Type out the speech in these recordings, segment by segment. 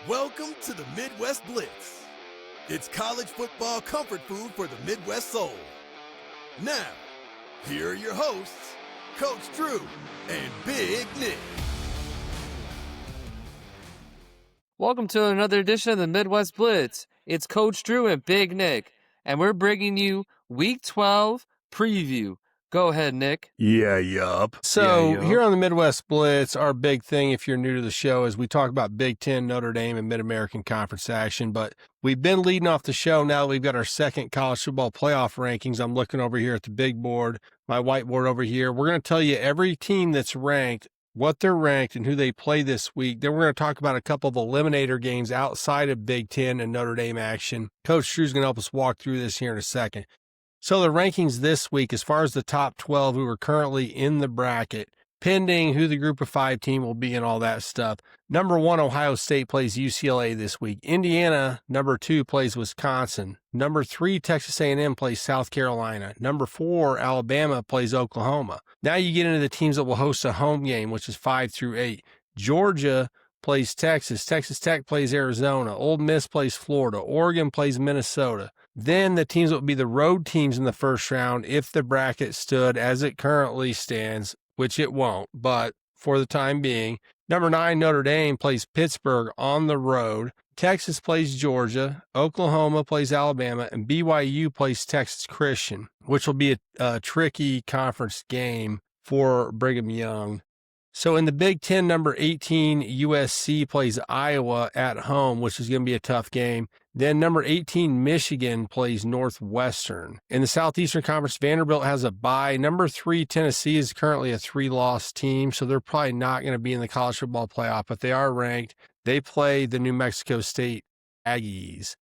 Welcome to the Midwest Blitz. It's college football comfort food for the Midwest soul. Now, here are your hosts, Coach Drew and Big Nick. Welcome to another edition of the Midwest Blitz. It's Coach Drew and Big Nick, and we're bringing you Week 12 preview. Go ahead, Nick. Yup. So here on the Midwest Blitz, our big thing, if you're new to the show, is we talk about Big Ten, Notre Dame, and Mid-American Conference action. But we've been leading off the show. Now we've got our second college football playoff rankings. I'm looking over here at the big board, my whiteboard over here. We're going to tell you every team that's ranked, what they're ranked, and who they play this week. Then we're going to talk about a couple of Eliminator games outside of Big Ten and Notre Dame action. Coach Drew's going to help us walk through this here in a second. So the rankings this week, as far as the top 12 who are currently in the bracket, pending who the group of 5 team will be and all that stuff. Number 1, Ohio State plays UCLA this week. Indiana, number 2, plays Wisconsin. Number 3, Texas A&M plays South Carolina. Number 4, Alabama plays Oklahoma. Now you get into the teams that will host a home game, which is 5 through 8. Georgia plays Texas. Texas Tech plays Arizona. Ole Miss plays Florida. Oregon plays Minnesota. Then the teams that would be the road teams in the first round, if the bracket stood as it currently stands, which it won't, but for the time being. Number 9, Notre Dame plays Pittsburgh on the road. Texas plays Georgia. Oklahoma plays Alabama. And BYU plays Texas Christian, which will be a tricky conference game for Brigham Young. So in the Big Ten, number 18, USC plays Iowa at home, which is going to be a tough game. Then number 18, Michigan plays Northwestern. In the Southeastern Conference, Vanderbilt has a bye. Number 3, Tennessee is currently a 3-loss team, so they're probably not going to be in the college football playoff, but they are ranked. They play the New Mexico State Aggies.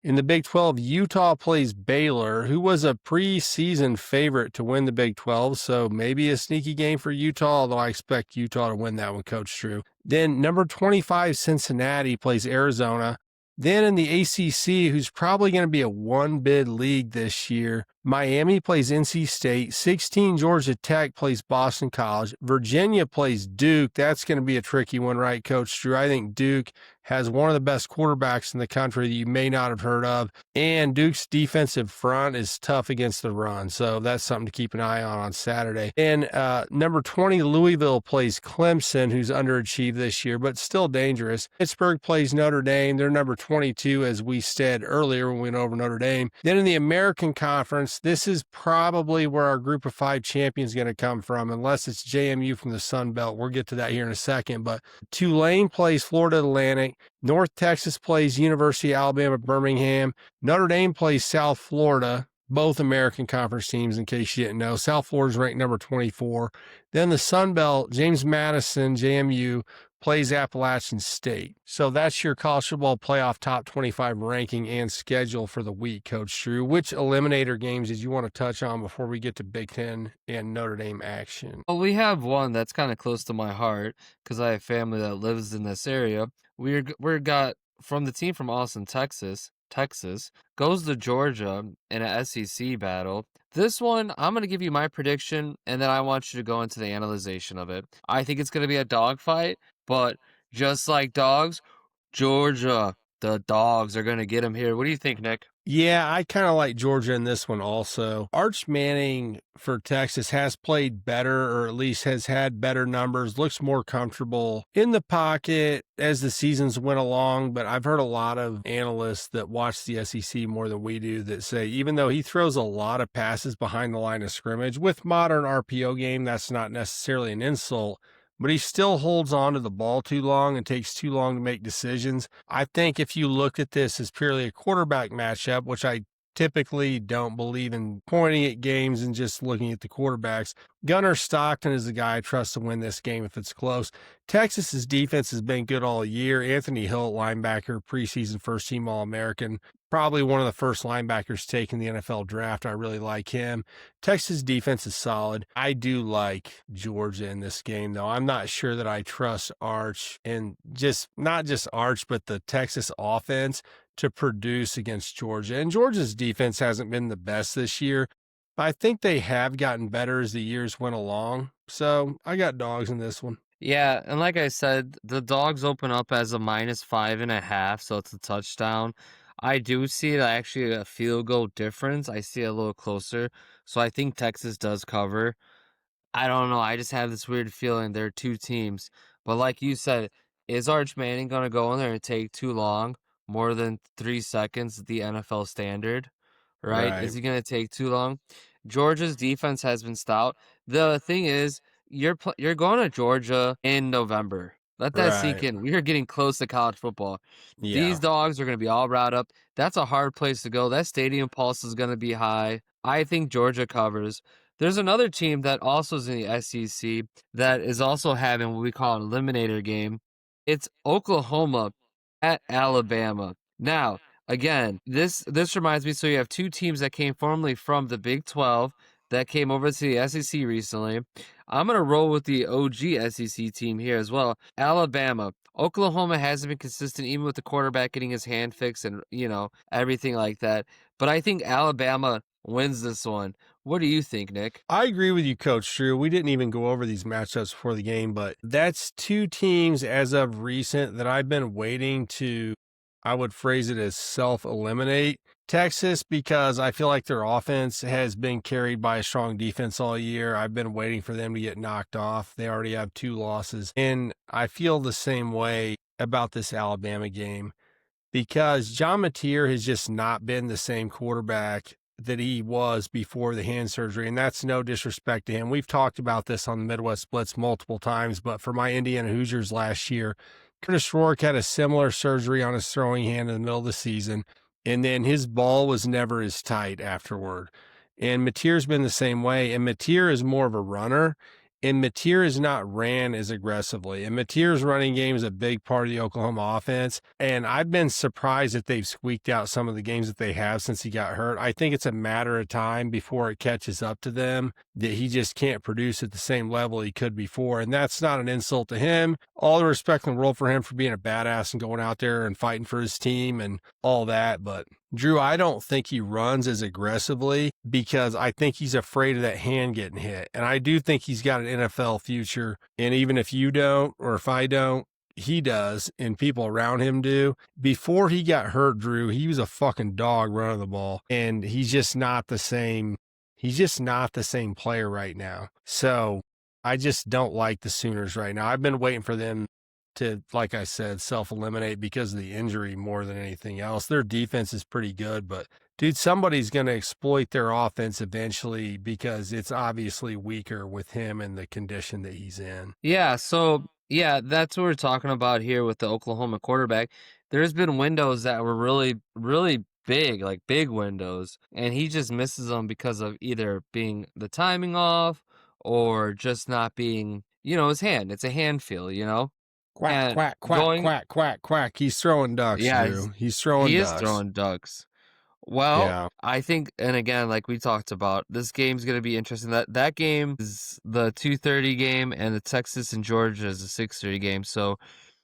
In the Big 12, Utah plays Baylor, who was a preseason favorite to win the Big 12, so maybe a sneaky game for Utah, although I expect Utah to win that one, Coach Drew. Then number 25, Cincinnati plays Arizona. Then in the ACC, who's probably going to be a one-bid league this year, Miami plays NC State. 16, Georgia Tech plays Boston College. Virginia plays Duke. That's going to be a tricky one, right, Coach Drew? I think Duke has one of the best quarterbacks in the country that you may not have heard of. And Duke's defensive front is tough against the run. So that's something to keep an eye on Saturday. And number 20, Louisville plays Clemson, who's underachieved this year, but still dangerous. Pittsburgh plays Notre Dame. They're number 22, as we said earlier when we went over Notre Dame. Then in the American Conference, this is probably where our group of 5 champions is going to come from, unless it's JMU from the Sun Belt. We'll get to that here in a second. But Tulane plays Florida Atlantic. North Texas plays University of Alabama Birmingham. Notre Dame plays South Florida, both American Conference teams, in case you didn't know. South Florida is ranked number 24. Then the Sun Belt, James Madison, JMU, plays Appalachian State. So that's your college football playoff top 25 ranking and schedule for the week, Coach Drew. Which Eliminator games did you want to touch on before we get to Big Ten and Notre Dame action? Well, we have one that's kind of close to my heart because I have family that lives in this area. We're got from the team from Austin, Texas, goes to Georgia in an SEC battle. This one, I'm going to give you my prediction, and then I want you to go into the analyzation of it. I think it's going to be a dogfight, but just like dogs, Georgia, the dogs are going to get them here. What do you think, Nick? Yeah, I kind of like Georgia in this one also. Arch Manning for Texas has played better, or at least has had better numbers, looks more comfortable in the pocket as the seasons went along. But I've heard a lot of analysts that watch the SEC more than we do that say, even though he throws a lot of passes behind the line of scrimmage, with modern RPO game, that's not necessarily an insult, but he still holds on to the ball too long and takes too long to make decisions. I think if you looked at this as purely a quarterback matchup, which I typically don't believe in pointing at games and just looking at the quarterbacks, Gunnar Stockton is the guy I trust to win this game if it's close. Texas's defense has been good all year. Anthony Hill, linebacker, preseason first-team All-American, probably one of the first linebackers taken in the NFL draft. I really like him. Texas defense is solid. I do like Georgia in this game, though. I'm not sure that I trust Arch, and just not just Arch, but the Texas offense to produce against Georgia. And Georgia's defense hasn't been the best this year. I think they have gotten better as the years went along. So I got dogs in this one. Yeah, and like I said, the dogs open up as a -5.5, so it's a touchdown. I do see actually a field goal difference. I see it a little closer, so I think Texas does cover. I don't know. I just have this weird feeling there are two teams. But like you said, is Arch Manning going to go in there and take too long? More than 3 seconds, the NFL standard, right? Right. Is he going to take too long? Georgia's defense has been stout. The thing is, you're going to Georgia in November. Let that sink Right. in. We are getting close to college football. Yeah. These dogs are going to be all riled up. That's a hard place to go. That stadium pulse is going to be high. I think Georgia covers. There's another team that also is in the SEC that is also having what we call an eliminator game. It's Oklahoma at Alabama. Now, again, this reminds me, so you have two teams that came formerly from the Big 12 that came over to the SEC recently. I'm going to roll with the OG SEC team here as well. Alabama. Oklahoma hasn't been consistent, even with the quarterback getting his hand fixed and, everything like that. But I think Alabama wins this one. What do you think, Nick? I agree with you, Coach Drew. We didn't even go over these matchups before the game, but that's two teams as of recent that I've been waiting to, I would phrase it as self-eliminate. Texas, because I feel like their offense has been carried by a strong defense all year. I've been waiting for them to get knocked off. They already have 2 losses. And I feel the same way about this Alabama game because John Mateer has just not been the same quarterback that he was before the hand surgery, and that's no disrespect to him. We've talked about this on the Midwest Blitz multiple times, but for my Indiana Hoosiers last year, Curtis Rourke had a similar surgery on his throwing hand in the middle of the season, and then his ball was never as tight afterward. And Mateer's been the same way, and Mateer is more of a runner, and Mateer has not ran as aggressively. And Mateer's running game is a big part of the Oklahoma offense. And I've been surprised that they've squeaked out some of the games that they have since he got hurt. I think it's a matter of time before it catches up to them that he just can't produce at the same level he could before. And that's not an insult to him. All the respect in the world for him for being a badass and going out there and fighting for his team and all that. But Drew, I don't think he runs as aggressively because I think he's afraid of that hand getting hit. And I do think he's got an NFL future. And even if you don't, or if I don't, he does, and people around him do. Before he got hurt, Drew, he was a fucking dog running the ball. And he's just not the same. He's just not the same player right now. So I just don't like the Sooners right now. I've been waiting for them to, like I said, self-eliminate because of the injury more than anything else. Their defense is pretty good, but dude, somebody's going to exploit their offense eventually because it's obviously weaker with him and the condition that he's in. Yeah, so that's what we're talking about here with the Oklahoma quarterback. There's been windows that were really, really big, like big windows, and he just misses them because of either being the timing off or just not being, his hand. It's a hand feel. Quack, And quack, quack, going, quack, quack, quack. He's throwing ducks, yeah, Drew. He's throwing he ducks. is throwing ducks. Well, Yeah. I think, and again, like we talked about, this game's going to be interesting. That game is the 2:30 game, and the Texas and Georgia is the 6:30 game. So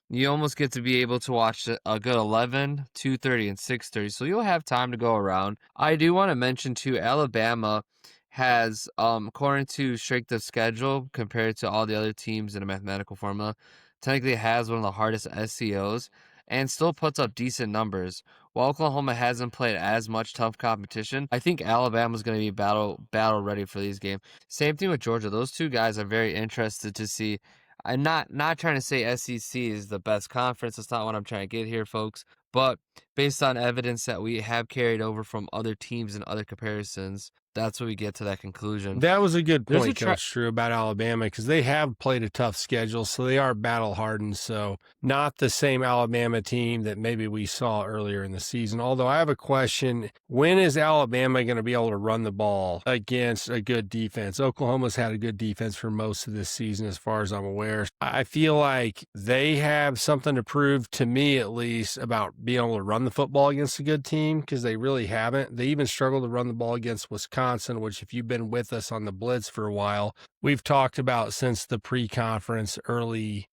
you almost get to be able to watch a good 11, 2:30, and 6:30. So you'll have time to go around. I do want to mention, too, Alabama has, according to strength of schedule, compared to all the other teams in a mathematical formula, technically has one of the hardest SCOs and still puts up decent numbers. While Oklahoma hasn't played as much tough competition, I think Alabama's going to be battle ready for these games. Same thing with Georgia. Those two guys are very interested to see. I'm not trying to say SEC is the best conference. That's not what I'm trying to get here, folks. But based on evidence that we have carried over from other teams and other comparisons, that's what we get to that conclusion. That was a good There's point, Coach Drew, about Alabama, because they have played a tough schedule, so they are battle-hardened, so not the same Alabama team that maybe we saw earlier in the season. Although I have a question, when is Alabama going to be able to run the ball against a good defense? Oklahoma's had a good defense for most of this season, as far as I'm aware. I feel like they have something to prove, to me at least, about being able to run the football against a good team, because they really haven't. They even struggled to run the ball against Wisconsin, which if you've been with us on the Blitz for a while, we've talked about since the pre-conference early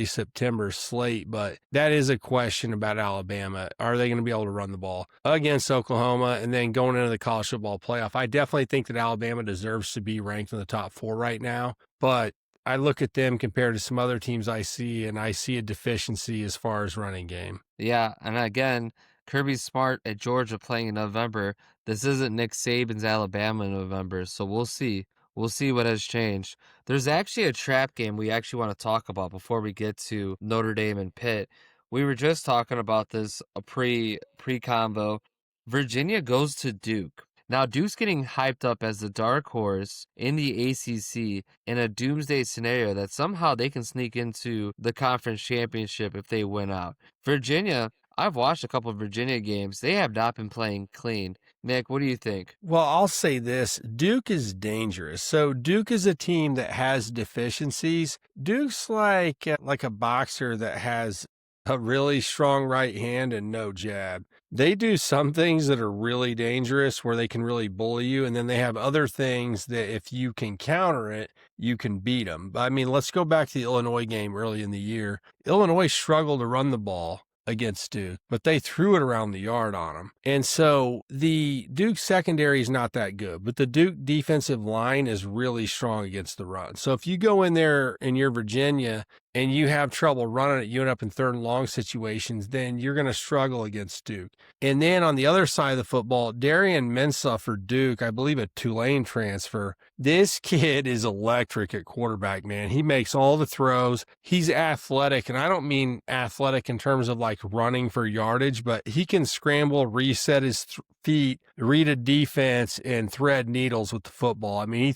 September slate. But that is a question about Alabama. Are they going to be able to run the ball against Oklahoma? And then going into the college football playoff, I definitely think that Alabama deserves to be ranked in the top 4 right now. But I look at them compared to some other teams I see, and I see a deficiency as far as running game. Yeah, and again, Kirby Smart at Georgia playing in November. This isn't Nick Saban's Alabama in November, so we'll see. We'll see what has changed. There's actually a trap game we actually want to talk about before we get to Notre Dame and Pitt. We were just talking about this a pre-combo. Virginia goes to Duke. Now, Duke's getting hyped up as the dark horse in the ACC in a doomsday scenario that somehow they can sneak into the conference championship if they win out. Virginia, I've watched a couple of Virginia games. They have not been playing clean. Nick, what do you think? Well, I'll say this. Duke is dangerous. So Duke is a team that has deficiencies. Duke's like a boxer that has a really strong right hand and no jab. They do some things that are really dangerous where they can really bully you. And then they have other things that if you can counter it, you can beat them. I mean, let's go back to the Illinois game early in the year. Illinois struggled to run the ball against Duke, but they threw it around the yard on them. And so the Duke secondary is not that good, but the Duke defensive line is really strong against the run. So if you go in there and you're Virginia and you have trouble running it, you end up in third and long situations, then you're going to struggle against Duke. And then on the other side of the football, Darian Mensah for Duke, I believe a Tulane transfer. This kid is electric at quarterback, man. He makes all the throws. He's athletic, and I don't mean athletic in terms of like running for yardage, but he can scramble, reset his feet, read a defense, and thread needles with the football. I mean,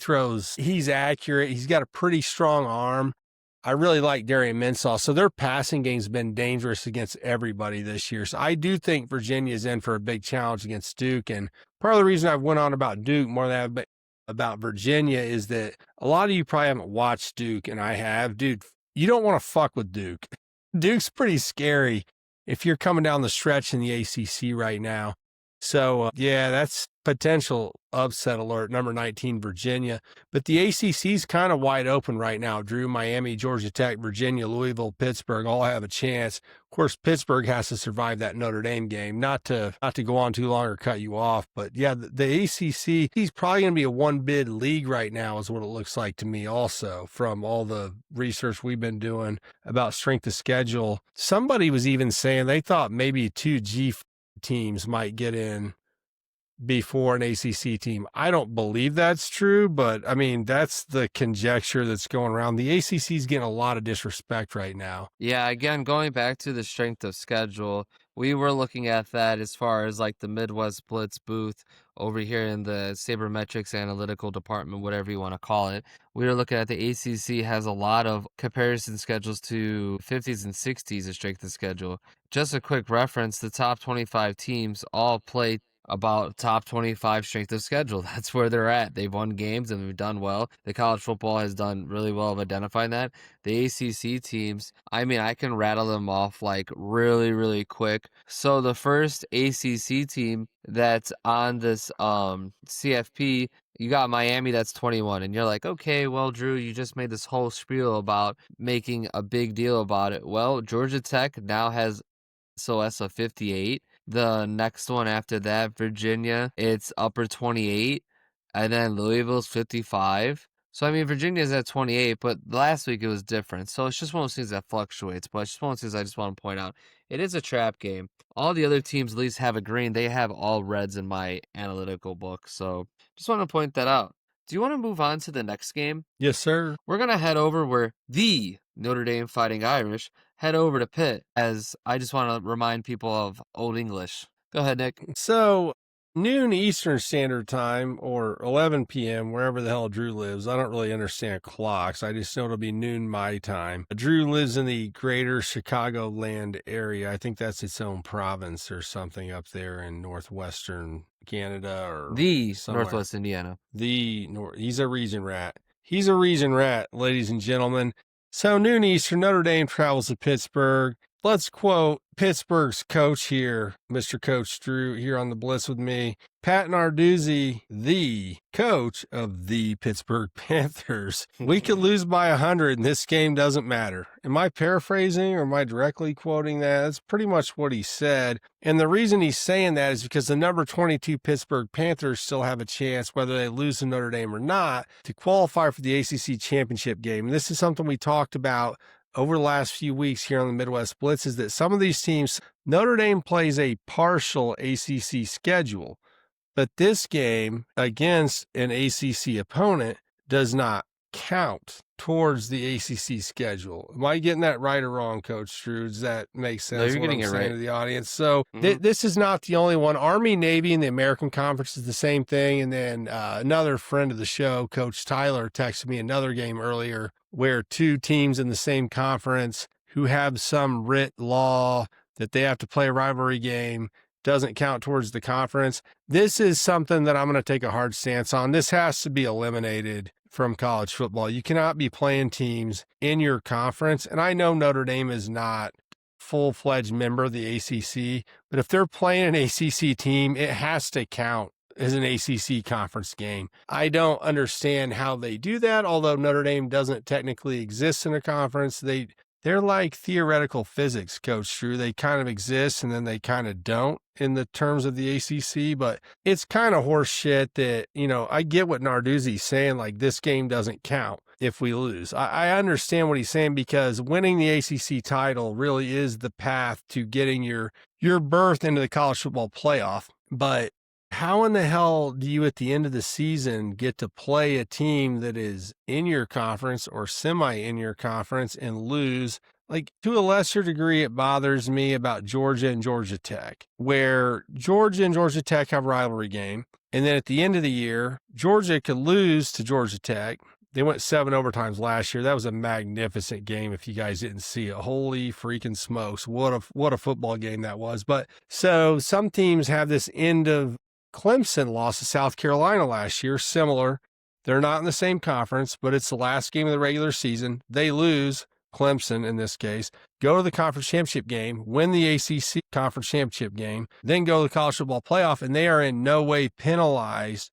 he's accurate. He's got a pretty strong arm. I really like Darian Mensah. So their passing game's been dangerous against everybody this year. So I do think Virginia's in for a big challenge against Duke. And part of the reason I've went on about Duke more than about Virginia is that a lot of you probably haven't watched Duke, and I have. Dude, you don't want to fuck with Duke. Duke's pretty scary if you're coming down the stretch in the ACC right now. So, yeah, that's potential upset alert, number 19, Virginia. But the ACC's kind of wide open right now. Drew, Miami, Georgia Tech, Virginia, Louisville, Pittsburgh all have a chance. Of course, Pittsburgh has to survive that Notre Dame game. Not to go on too long or cut you off, but yeah, the ACC, he's probably going to be a one-bid league right now is what it looks like to me also from all the research we've been doing about strength of schedule. Somebody was even saying they thought maybe 2 G teams might get in before an ACC team. I don't believe that's true, but I mean, that's the conjecture that's going around. The ACC is getting a lot of disrespect right now. Yeah, again, going back to the strength of schedule, we were looking at that as far as like the Midwest Blitz booth over here in the Sabermetrics analytical department, whatever you want to call it. We were looking at the ACC has a lot of comparison schedules to 50s and 60s of strength of schedule. Just a quick reference, the top 25 teams all play about top 25 strength of schedule. That's where they're at. They've won games and they've done well. The college football has done really well of identifying that. The ACC teams, I mean, I can rattle them off like really, really quick. So the first ACC team that's on this CFP, you got Miami, that's 21. And you're like, okay, well, Drew, you just made this whole spiel about making a big deal about it. Well, Georgia Tech now has SOS of 58. The next one after that, Virginia, it's upper 28. And then Louisville's 55. So, I mean, Virginia's at 28, but last week it was different. So it's just one of those things that fluctuates. But it's just one of those things I just want to point out. It is a trap game. All the other teams at least have a green. They have all reds in my analytical book. So just want to point that out. Do you want to move on to the next game? Yes, sir. We're going to head over where the Notre Dame Fighting Irish head over to Pitt, as I just want to remind people of Old English. Go ahead, Nick. So noon Eastern Standard Time or 11 p.m., wherever the hell Drew lives. I don't really understand clocks. I just know it'll be noon my time. Drew lives in the greater Chicagoland area. I think that's its own province or something up there in Northwestern Canada or The somewhere. Northwest Indiana. He's a region rat. He's a region rat, ladies and gentlemen. So noon Eastern, Notre Dame travels to Pittsburgh. let's quote Pittsburgh's coach here, Mr. Coach Drew, here on the Blitz with me. Pat Narduzzi, the coach of the Pittsburgh Panthers. We could lose by 100 and this game doesn't matter. Am I paraphrasing or am I directly quoting that? That's pretty much what he said. And the reason he's saying that is because the number 22 Pittsburgh Panthers still have a chance, whether they lose to Notre Dame or not, to qualify for the ACC championship game. And this is something we talked about over the last few weeks here on the Midwest Blitz, is that some of these teams, Notre Dame plays a partial ACC schedule, but this game against an ACC opponent does not count towards the ACC schedule. Am I getting that right or wrong, Coach Drew? Does that make sense? No, you're getting it right to the audience. So this is not the only one. Army, Navy, and the American Conference is the same thing. And then another friend of the show, Coach Tyler, texted me another game earlier where two teams in the same conference who have some writ law that they have to play a rivalry game doesn't count towards the conference. This is something that I'm going to take a hard stance on. This has to be eliminated from college football. You cannot be playing teams in your conference. And I know Notre Dame is not full-fledged member of the ACC, but if they're playing an ACC team, it has to count as an ACC conference game. I don't understand how they do that, although Notre Dame doesn't technically exist in a conference. They're like theoretical physics, Coach Drew. They kind of exist and then they kind of don't in the terms of the ACC, but it's kind of horse shit that, I get what Narduzzi's saying, like this game doesn't count if we lose. I understand what he's saying because winning the ACC title really is the path to getting your berth into the college football playoff. But how in the hell do you at the end of the season get to play a team that is in your conference or semi in your conference and lose? Like, to a lesser degree, it bothers me about Georgia and Georgia Tech, where Georgia and Georgia Tech have a rivalry game. And then at the end of the year, Georgia could lose to Georgia Tech. They went 7 overtimes last year. That was a magnificent game if you guys didn't see it. Holy freaking smokes. What a football game that was. But so some teams have this end of Clemson lost to South Carolina last year, similar. They're not in the same conference, but it's the last game of the regular season. They lose, Clemson in this case, go to the conference championship game, win the ACC conference championship game, then go to the college football playoff, and they are in no way penalized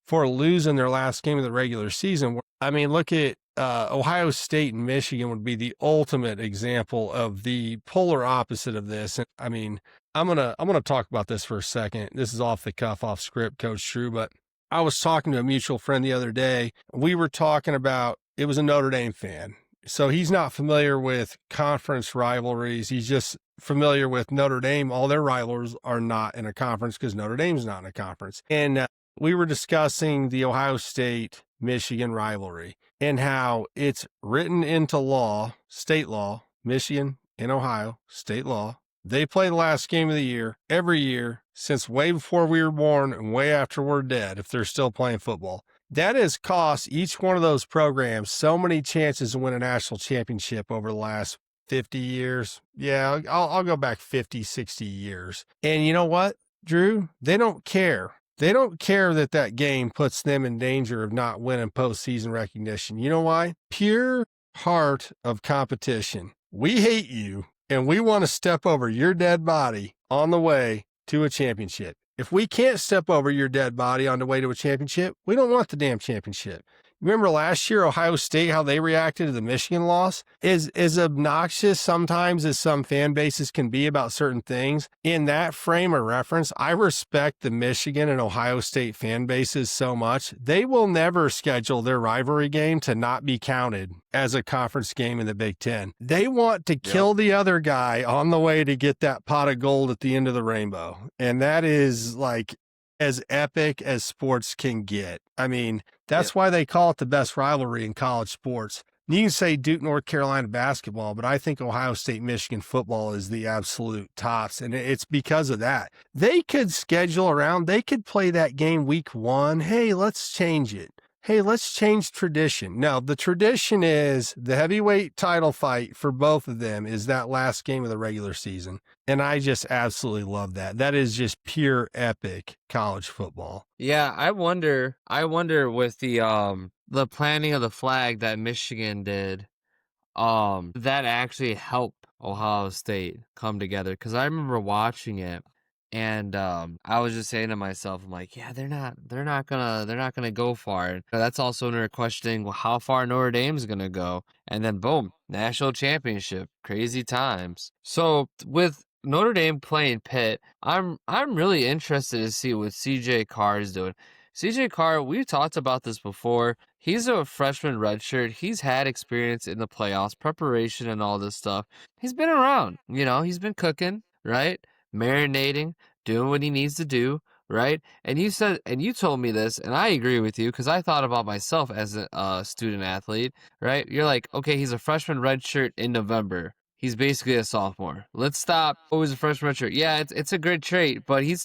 for losing their last game of the regular season. I mean, look at Ohio State and Michigan would be the ultimate example of the polar opposite of this. And I mean, I'm gonna talk about this for a second. This is off the cuff, off script, Coach Drew, but I was talking to a mutual friend the other day. We were talking about, it was a Notre Dame fan. So he's not familiar with conference rivalries. He's just familiar with Notre Dame. All their rivals are not in a conference because Notre Dame's not in a conference. And we were discussing the Ohio State-Michigan rivalry and how it's written into law, state law, Michigan and Ohio, state law. They play the last game of the year every year since way before we were born and way after we're dead if they're still playing football. That has cost each one of those programs so many chances to win a national championship over the last 50 years. Yeah, I'll go back 50, 60 years. And you know what, Drew? They don't care. They don't care that game puts them in danger of not winning postseason recognition. You know why? Pure heart of competition. We hate you, and we want to step over your dead body on the way to a championship. If we can't step over your dead body on the way to a championship, we don't want the damn championship. Remember last year, Ohio State, how they reacted to the Michigan loss? As obnoxious sometimes as some fan bases can be about certain things, in that frame of reference, I respect the Michigan and Ohio State fan bases so much. They will never schedule their rivalry game to not be counted as a conference game in the Big Ten. They want to kill the other guy on the way to get that pot of gold at the end of the rainbow. And that is like as epic as sports can get. I mean, that's why they call it the best rivalry in college sports. You can say Duke, North Carolina basketball, but I think Ohio State, Michigan football is the absolute tops. And it's because of that. They could schedule around, they could play that game week 1. Hey, let's change it. Hey, let's change tradition. No, the tradition is the heavyweight title fight for both of them is that last game of the regular season. And I just absolutely love that. That is just pure epic college football. Yeah, I wonder with the planting of the flag that Michigan did, that actually helped Ohio State come together, because I remember watching it, and I was just saying to myself, I'm like, yeah, they're not gonna go far. And that's also when they're questioning, well, how far Notre Dame's gonna go, and then boom, national championship, crazy times. So with Notre Dame playing Pitt, I'm really interested to see what CJ Carr is doing. CJ Carr, we've talked about this before. He's a freshman redshirt. He's had experience in the playoffs, preparation, and all this stuff. He's been around, he's been cooking, right? Marinating, doing what he needs to do, right? And you told me this, and I agree with you, because I thought about myself as a student athlete, right? You're like, okay, he's a freshman redshirt in November. He's basically a sophomore. Let's stop. Oh, he's a freshman redshirt. Yeah, it's a great trait, but he's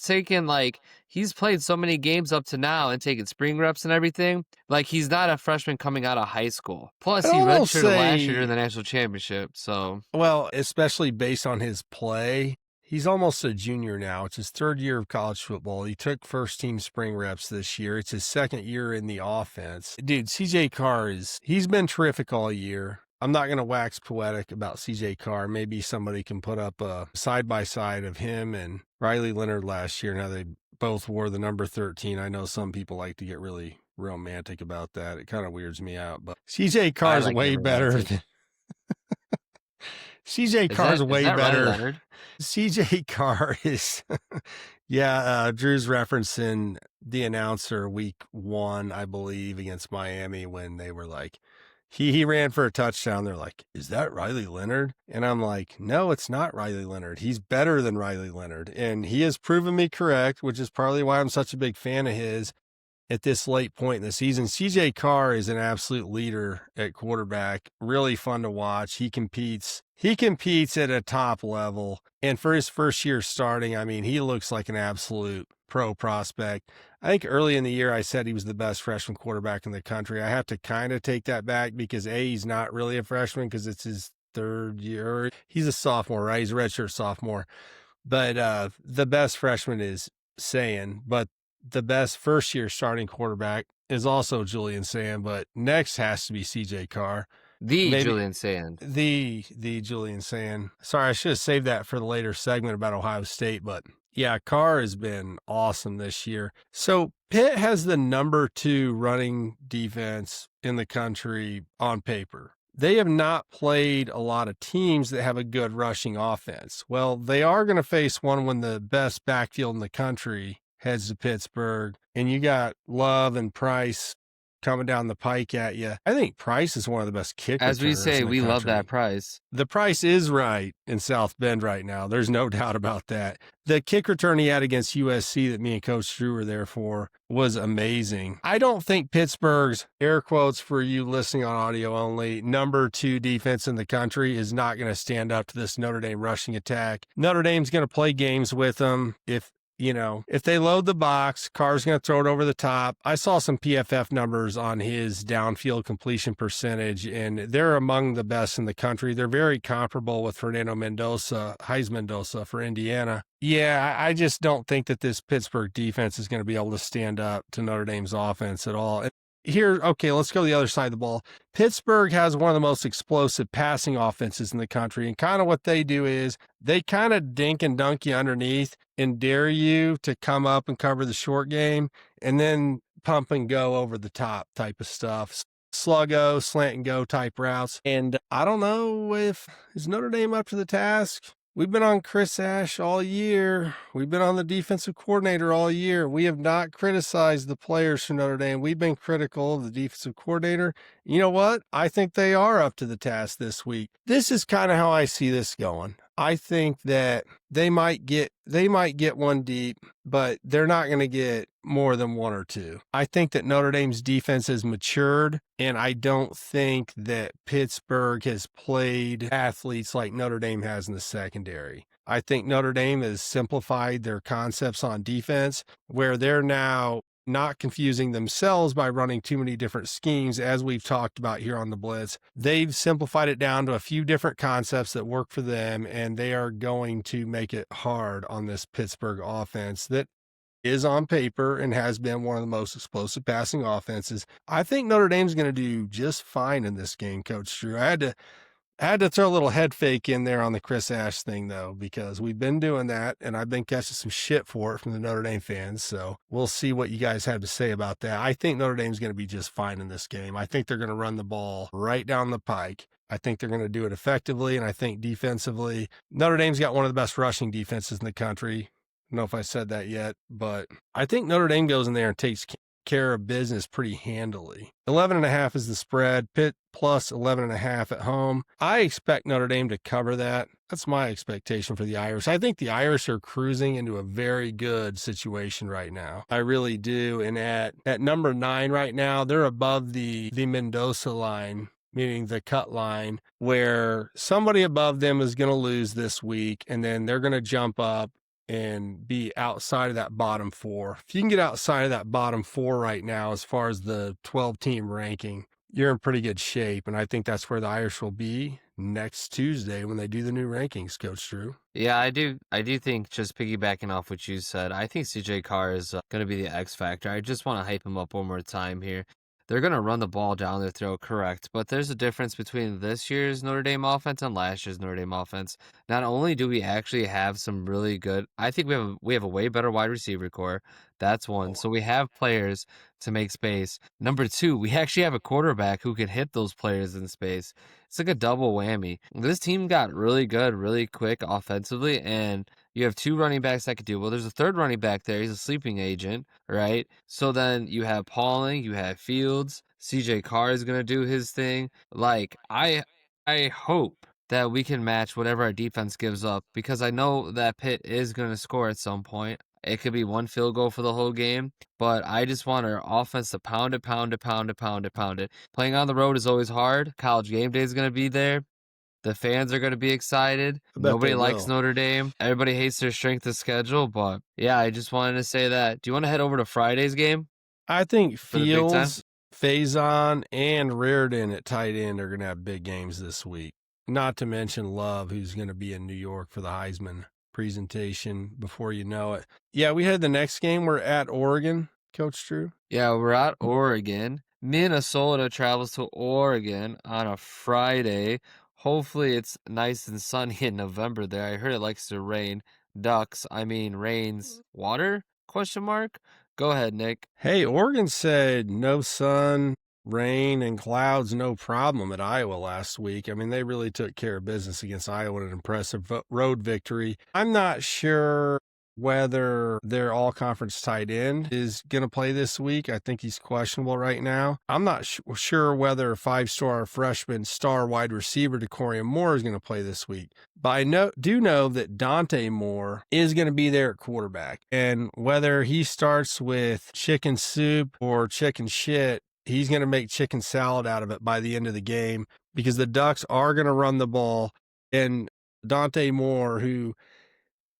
played so many games up to now and taken spring reps and everything. Like, he's not a freshman coming out of high school. Plus, he redshirted last year in the national championship. So, well, especially based on his play, he's almost a junior now. It's his third year of college football. He took first-team spring reps this year. It's his second year in the offense. Dude, CJ Carr he's been terrific all year. I'm not going to wax poetic about CJ Carr. Maybe somebody can put up a side-by-side of him and Riley Leonard last year and how they both wore the number 13. I know some people like to get really romantic about that. It kind of weirds me out, but CJ Carr's way better than CJ Carr's way better. CJ Carr is, yeah, Drew's referencing the announcer week 1, I believe, against Miami when they were like, he ran for a touchdown. They're like, is that Riley Leonard? And I'm like, no, it's not Riley Leonard. He's better than Riley Leonard. And he has proven me correct, which is partly why I'm such a big fan of his at this late point in the season. CJ Carr is an absolute leader at quarterback. Really fun to watch. He competes at a top level. And for his first year starting, I mean, he looks like an absolute pro prospect. I think early in the year I said he was the best freshman quarterback in the country. I have to kind of take that back because he's not really a freshman because it's his third year. He's a sophomore, right? He's a redshirt sophomore. But the best freshman is Sain, but the best first-year starting quarterback is also Julian Sain, but next has to be CJ Carr. Julian Sain. The Julian Sain. Sorry, I should have saved that for the later segment about Ohio State, but yeah, Carr has been awesome this year. So Pitt has the number 2 running defense in the country on paper. They have not played a lot of teams that have a good rushing offense. Well, they are going to face one when the best backfield in the country heads to Pittsburgh, and you got Love and Price coming down the pike at you. I think Price is one of the best kick returners. As we say, we love that Price. The price is right in South Bend right now. There's no doubt about that. The kick return he had against USC that me and Coach Drew were there for was amazing. I don't think Pittsburgh's, air quotes for you listening on audio only, number 2 defense in the country is not going to stand up to this Notre Dame rushing attack. Notre Dame's going to play games with them. If they load the box, Carr's going to throw it over the top. I saw some PFF numbers on his downfield completion percentage, and they're among the best in the country. They're very comparable with Fernando Mendoza, Heisman Mendoza for Indiana. Yeah, I just don't think that this Pittsburgh defense is going to be able to stand up to Notre Dame's offense at all. Here, okay, let's go to the other side of the ball. Pittsburgh has one of the most explosive passing offenses in the country, and kind of what they do is they kind of dink and dunk you underneath and dare you to come up and cover the short game, and then pump and go over the top type of stuff. Sluggo, slant and go type routes. And I don't know is Notre Dame up to the task? We've been on Chris Ash all year. We've been on the defensive coordinator all year. We have not criticized the players from Notre Dame. We've been critical of the defensive coordinator. You know what? I think they are up to the task this week. This is kind of how I see this going. I think that they might get one deep, but they're not going to get more than 1 or 2. I think that Notre Dame's defense has matured, and I don't think that Pittsburgh has played athletes like Notre Dame has in the secondary. I think Notre Dame has simplified their concepts on defense, where they're now not confusing themselves by running too many different schemes, as we've talked about here on the Blitz. They've simplified it down to a few different concepts that work for them, and they are going to make it hard on this Pittsburgh offense that is on paper and has been one of the most explosive passing offenses. I think Notre Dame's going to do just fine in this game, Coach Drew. I had to I had to throw a little head fake in there on the Chris Ash thing, though, because we've been doing that, and I've been catching some shit for it from the Notre Dame fans. So we'll see what you guys have to say about that. I think Notre Dame's going to be just fine in this game. I think they're going to run the ball right down the pike. I think they're going to do it effectively, and I think defensively, Notre Dame's got one of the best rushing defenses in the country. I don't know if I said that yet, but I think Notre Dame goes in there and takes care of business pretty handily. 11.5 is the spread. Pitt plus 11.5 at home. I expect Notre Dame to cover that. That's my expectation for the Irish. I think the Irish are cruising into a very good situation right now. I really do. And at number 9 right now, they're above the Mendoza line, meaning the cut line, where somebody above them is going to lose this week, and then they're going to jump up and be outside of that bottom 4. If you can get outside of that bottom 4 right now, as far as the 12-team ranking, you're in pretty good shape. And I think that's where the Irish will be next Tuesday when they do the new rankings, Coach Drew. Yeah, I do think, just piggybacking off what you said, I think CJ Carr is going to be the X factor. I just want to hype him up one more time here. They're going to run the ball down their throat, correct, but there's a difference between this year's Notre Dame offense and last year's Notre Dame offense. Not only do we actually have some really good, I think we have a way better wide receiver core. That's one. So we have players to make space. Number 2, we actually have a quarterback who can hit those players in space. It's like a double whammy. This team got really good, really quick offensively, and you have 2 running backs that could do well. There's a third running back there. He's a sleeping agent, right? So then you have Pauling, you have Fields. CJ Carr is going to do his thing. Like, I hope that we can match whatever our defense gives up, because I know that Pitt is going to score at some point. It could be 1 field goal for the whole game, but I just want our offense to pound it. Playing on the road is always hard. College game day is going to be there. The fans are going to be excited. Nobody likes Notre Dame. Everybody hates their strength of schedule, but yeah, I just wanted to say that. Do you want to head over to Friday's game? I think Fields, Faison, and Reardon at tight end are going to have big games this week. Not to mention Love, who's going to be in New York for the Heisman presentation before you know it. Yeah, we had the next game. We're at Oregon, Coach Drew. Yeah, we're at Oregon. Minnesota travels to Oregon on a Friday. Hopefully it's nice and sunny in November there. I heard it likes to rain. Rains water? Question mark? Go ahead, Nick. Hey, Oregon said no sun, rain, and clouds, no problem at Iowa last week. I mean, they really took care of business against Iowa in an impressive road victory. I'm not sure whether their all-conference tight end is going to play this week. I think he's questionable right now. I'm not sure whether 5-star freshman star wide receiver Decorium Moore is going to play this week. But I do know that Dante Moore is going to be there at quarterback. And whether he starts with chicken soup or chicken shit, he's going to make chicken salad out of it by the end of the game, because the Ducks are going to run the ball. And Dante Moore, who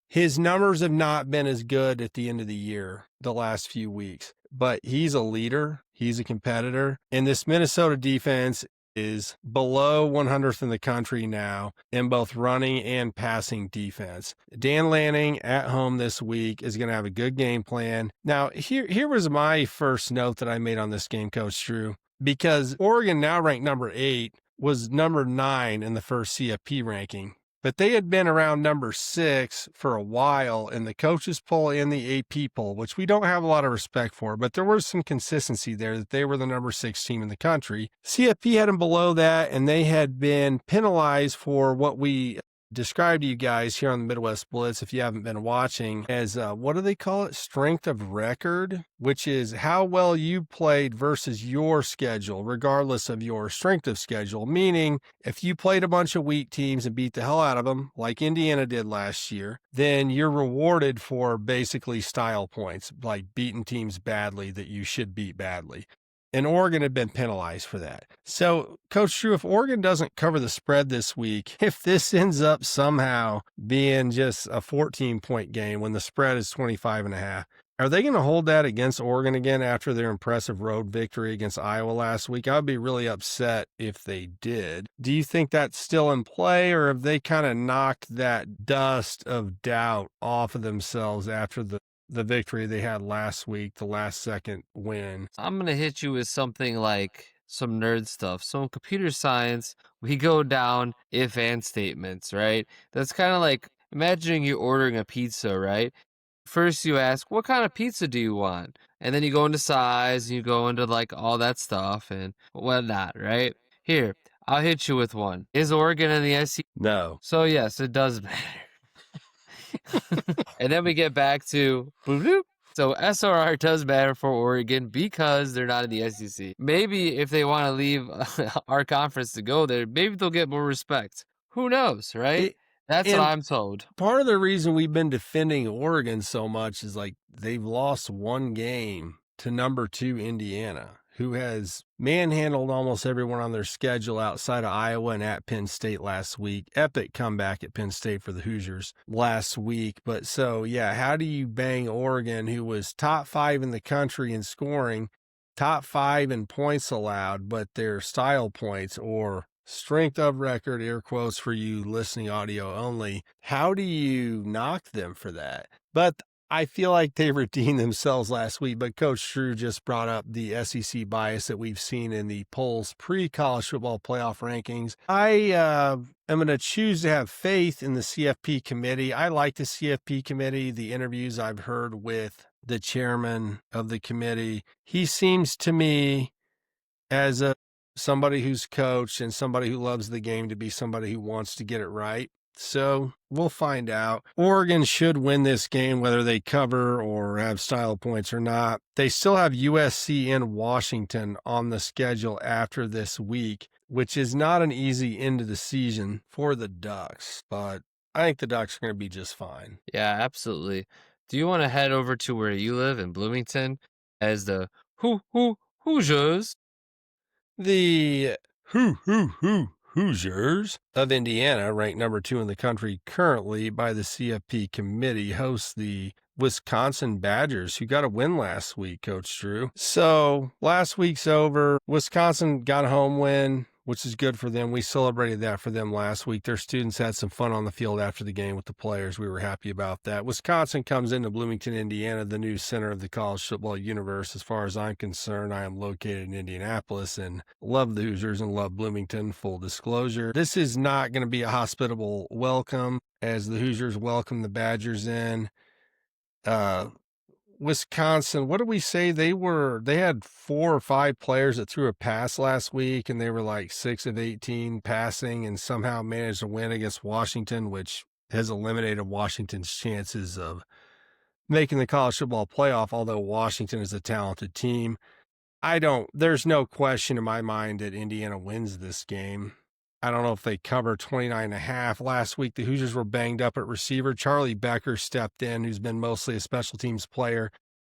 his numbers have not been as good at the end of the year, the last few weeks, but he's a leader. He's a competitor. And this Minnesota defense is below 100th in the country now in both running and passing defense. Dan Lanning at home this week is going to have a good game plan. Now, here was my first note that I made on this game, Coach Drew, because Oregon, now ranked number 8, was number 9 in the first CFP ranking. But they had been around number 6 for a while in the coaches poll and the AP poll, which we don't have a lot of respect for, but there was some consistency there that they were the number 6 team in the country. CFP had them below that, and they had been penalized for what we described to you guys here on the Midwest Blitz, if you haven't been watching, as what do they call it? Strength of record, which is how well you played versus your schedule, regardless of your strength of schedule. Meaning, if you played a bunch of weak teams and beat the hell out of them, like Indiana did last year, then you're rewarded for basically style points, like beating teams badly that you should beat badly. And Oregon had been penalized for that. So, Coach Drew, if Oregon doesn't cover the spread this week, if this ends up somehow being just a 14-point game when the spread is 25.5, are they going to hold that against Oregon again after their impressive road victory against Iowa last week? I would be really upset if they did. Do you think that's still in play, or have they kind of knocked that dust of doubt off of themselves after the victory they had last week, the last second win? I'm going to hit you with something like some nerd stuff. So in computer science, we go down if and statements, right? That's kind of like imagining you ordering a pizza, right? First you ask, what kind of pizza do you want? And then you go into size, and you go into like all that stuff and whatnot, right? Here, I'll hit you with one. Is Oregon in the SEC? No. So yes, it does matter. And then we get back to bloop, bloop. So SRR does matter for Oregon because they're not in the SEC. Maybe if they want to leave our conference to go there, maybe they'll get more respect. Who knows, right? That's what I'm told. Part of the reason we've been defending Oregon so much is like they've lost one game to number 2 Indiana, who has manhandled almost everyone on their schedule outside of Iowa and at Penn State last week. Epic comeback at Penn State for the Hoosiers last week. But so, yeah, how do you bang Oregon, who was top 5 in the country in scoring, top 5 in points allowed, but their style points or strength of record, air quotes for you listening audio only, how do you knock them for that? But I feel like they redeemed themselves last week, but Coach Drew just brought up the SEC bias that we've seen in the polls pre-college football playoff rankings. I am going to choose to have faith in the CFP committee. I like the CFP committee, the interviews I've heard with the chairman of the committee. He seems to me as somebody who's coached and somebody who loves the game to be somebody who wants to get it right. So we'll find out. Oregon should win this game, whether they cover or have style points or not. They still have USC and Washington on the schedule after this week, which is not an easy end of the season for the Ducks, but I think the Ducks are going to be just fine. Yeah, absolutely. Do you want to head over to where you live in Bloomington as the Hoosiers? The Hoosiers of Indiana, ranked number 2 in the country currently by the CFP committee, hosts the Wisconsin Badgers, who got a win last week, Coach Drew. So last week's over. Wisconsin got a home win, which is good for them. We celebrated that for them last week. Their students had some fun on the field after the game with the players. We were happy about that. Wisconsin comes into Bloomington, Indiana, the new center of the college football universe. As far as I'm concerned, I am located in Indianapolis and love the Hoosiers and love Bloomington, full disclosure. This is not going to be a hospitable welcome as the Hoosiers welcome the Badgers in. Wisconsin, what did we say? They had 4 or 5 players that threw a pass last week, and they were like 6 of 18 passing and somehow managed to win against Washington, which has eliminated Washington's chances of making the college football playoff, although Washington is a talented team. There's no question in my mind that Indiana wins this game. I don't know if they cover 29.5. Last week, the Hoosiers were banged up at receiver. Charlie Becker stepped in, who's been mostly a special teams player,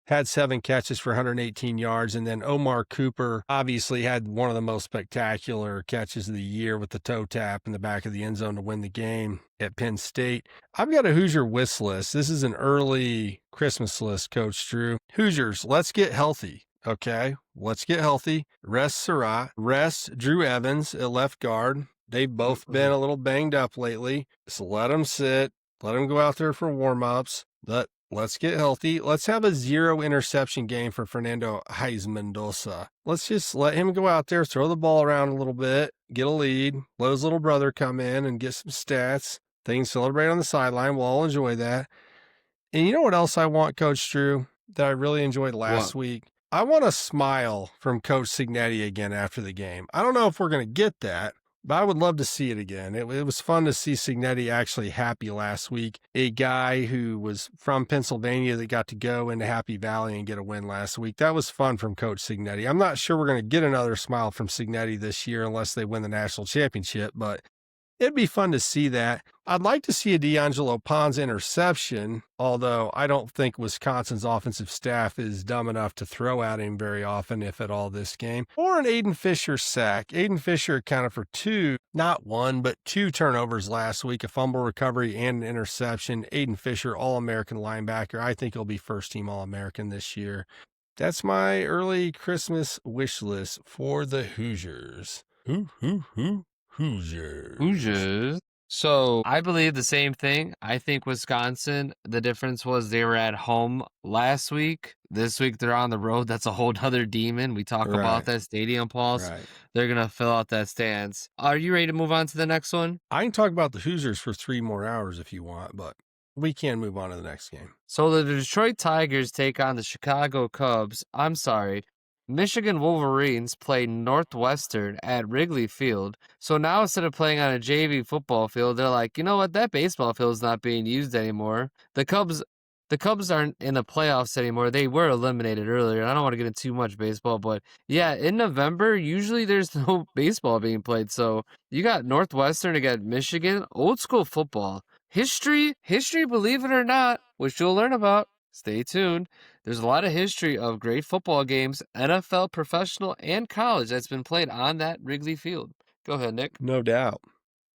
had 7 catches for 118 yards. And then Omar Cooper obviously had one of the most spectacular catches of the year with the toe tap in the back of the end zone to win the game at Penn State. I've got a Hoosier wish list. This is an early Christmas list, Coach Drew. Hoosiers, let's get healthy. Okay, let's get healthy. Rest Surratt. Rest Drew Evans at left guard. They've both been a little banged up lately. So let them sit. Let them go out there for warm-ups. Let's get healthy. Let's have a 0 interception game for Fernando Heisman. Let's just let him go out there, throw the ball around a little bit, get a lead, let his little brother come in and get some stats. They can celebrate on the sideline. We'll all enjoy that. And you know what else I want, Coach Drew, that I really enjoyed last week? I want a smile from Coach Cignetti again after the game. I don't know if we're going to get that, but I would love to see it again. It was fun to see Cignetti actually happy last week. A guy who was from Pennsylvania that got to go into Happy Valley and get a win last week. That was fun from Coach Cignetti. I'm not sure we're going to get another smile from Cignetti this year unless they win the national championship, but it'd be fun to see that. I'd like to see a D'Angelo Ponz interception, although I don't think Wisconsin's offensive staff is dumb enough to throw at him very often, if at all, this game. Or an Aiden Fisher sack. Aiden Fisher accounted for 2, not 1, but 2 turnovers last week, a fumble recovery and an interception. Aiden Fisher, All-American linebacker. I think he'll be first-team All-American this year. That's my early Christmas wish list for the Hoosiers. Hoosiers. So I believe the same thing. I think Wisconsin, the difference was they were at home last week. This week they're on the road. That's a whole other demon. We talk about that stadium, Pauls. Right. They're going to fill out that stands. Are you ready to move on to the next one? I can talk about the Hoosiers for 3 more hours if you want, but we can move on to the next game. So the Detroit Tigers take on the Chicago Cubs. I'm sorry. Michigan Wolverines play Northwestern at Wrigley Field. So now instead of playing on a JV football field, they're like, you know what? That baseball field is not being used anymore. The Cubs aren't in the playoffs anymore. They were eliminated earlier. I don't want to get into too much baseball, but yeah, in November, usually there's no baseball being played. So you got Northwestern against Michigan, old school football. History, believe it or not, which you'll learn about. Stay tuned. There's a lot of history of great football games, NFL, professional, and college that's been played on that Wrigley Field. Go ahead, Nick. No doubt.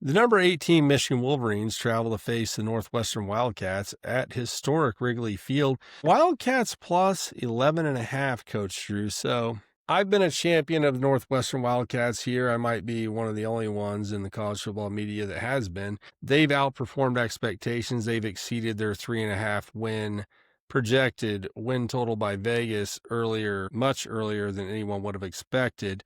The number 18 Michigan Wolverines travel to face the Northwestern Wildcats at historic Wrigley Field. Wildcats plus 11.5, Coach Drew. So I've been a champion of Northwestern Wildcats here. I might be one of the only ones in the college football media that has been. They've outperformed expectations. They've exceeded their 3.5 projected win total by Vegas much earlier than anyone would have expected.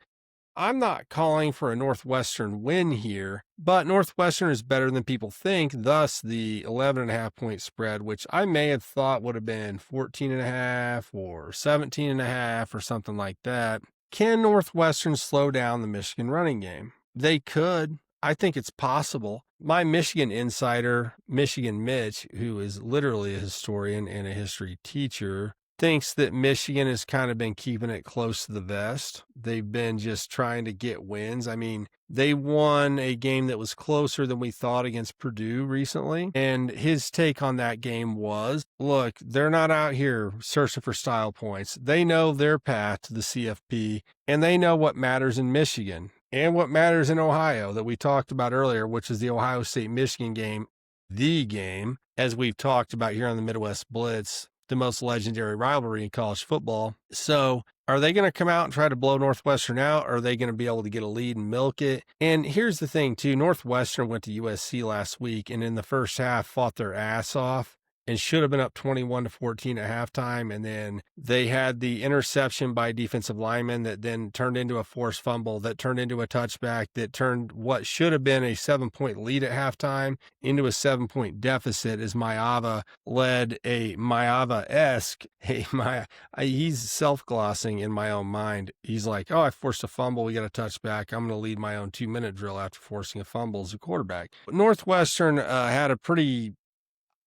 I'm not calling for a Northwestern win here, but Northwestern is better than people think, thus the 11.5 point spread, which I may have thought would have been 14.5 or 17.5 or something like that. Can Northwestern slow down the Michigan running game? They could. I think it's possible. My Michigan insider, Michigan Mitch, who is literally a historian and a history teacher, thinks that Michigan has kind of been keeping it close to the vest. They've been just trying to get wins. I mean, they won a game that was closer than we thought against Purdue recently. And his take on that game was, look, they're not out here searching for style points. They know their path to the CFP, and they know what matters in Michigan and what matters in Ohio that we talked about earlier, which is the Ohio State Michigan game, the game, as we've talked about here on the Midwest Blitz, the most legendary rivalry in college football. So are they going to come out and try to blow Northwestern out? Or are they going to be able to get a lead and milk it? And here's the thing too, Northwestern went to USC last week and in the first half fought their ass off and should have been up 21-14 at halftime. And then they had the interception by defensive lineman that then turned into a forced fumble, that turned into a touchback, that turned what should have been a 7-point lead at halftime into a 7-point deficit as Maeva led a Maeva-esque, he's self-glossing in my own mind. He's like, oh, I forced a fumble. We got a touchback. I'm going to lead my own 2-minute drill after forcing a fumble as a quarterback. Northwestern had a pretty,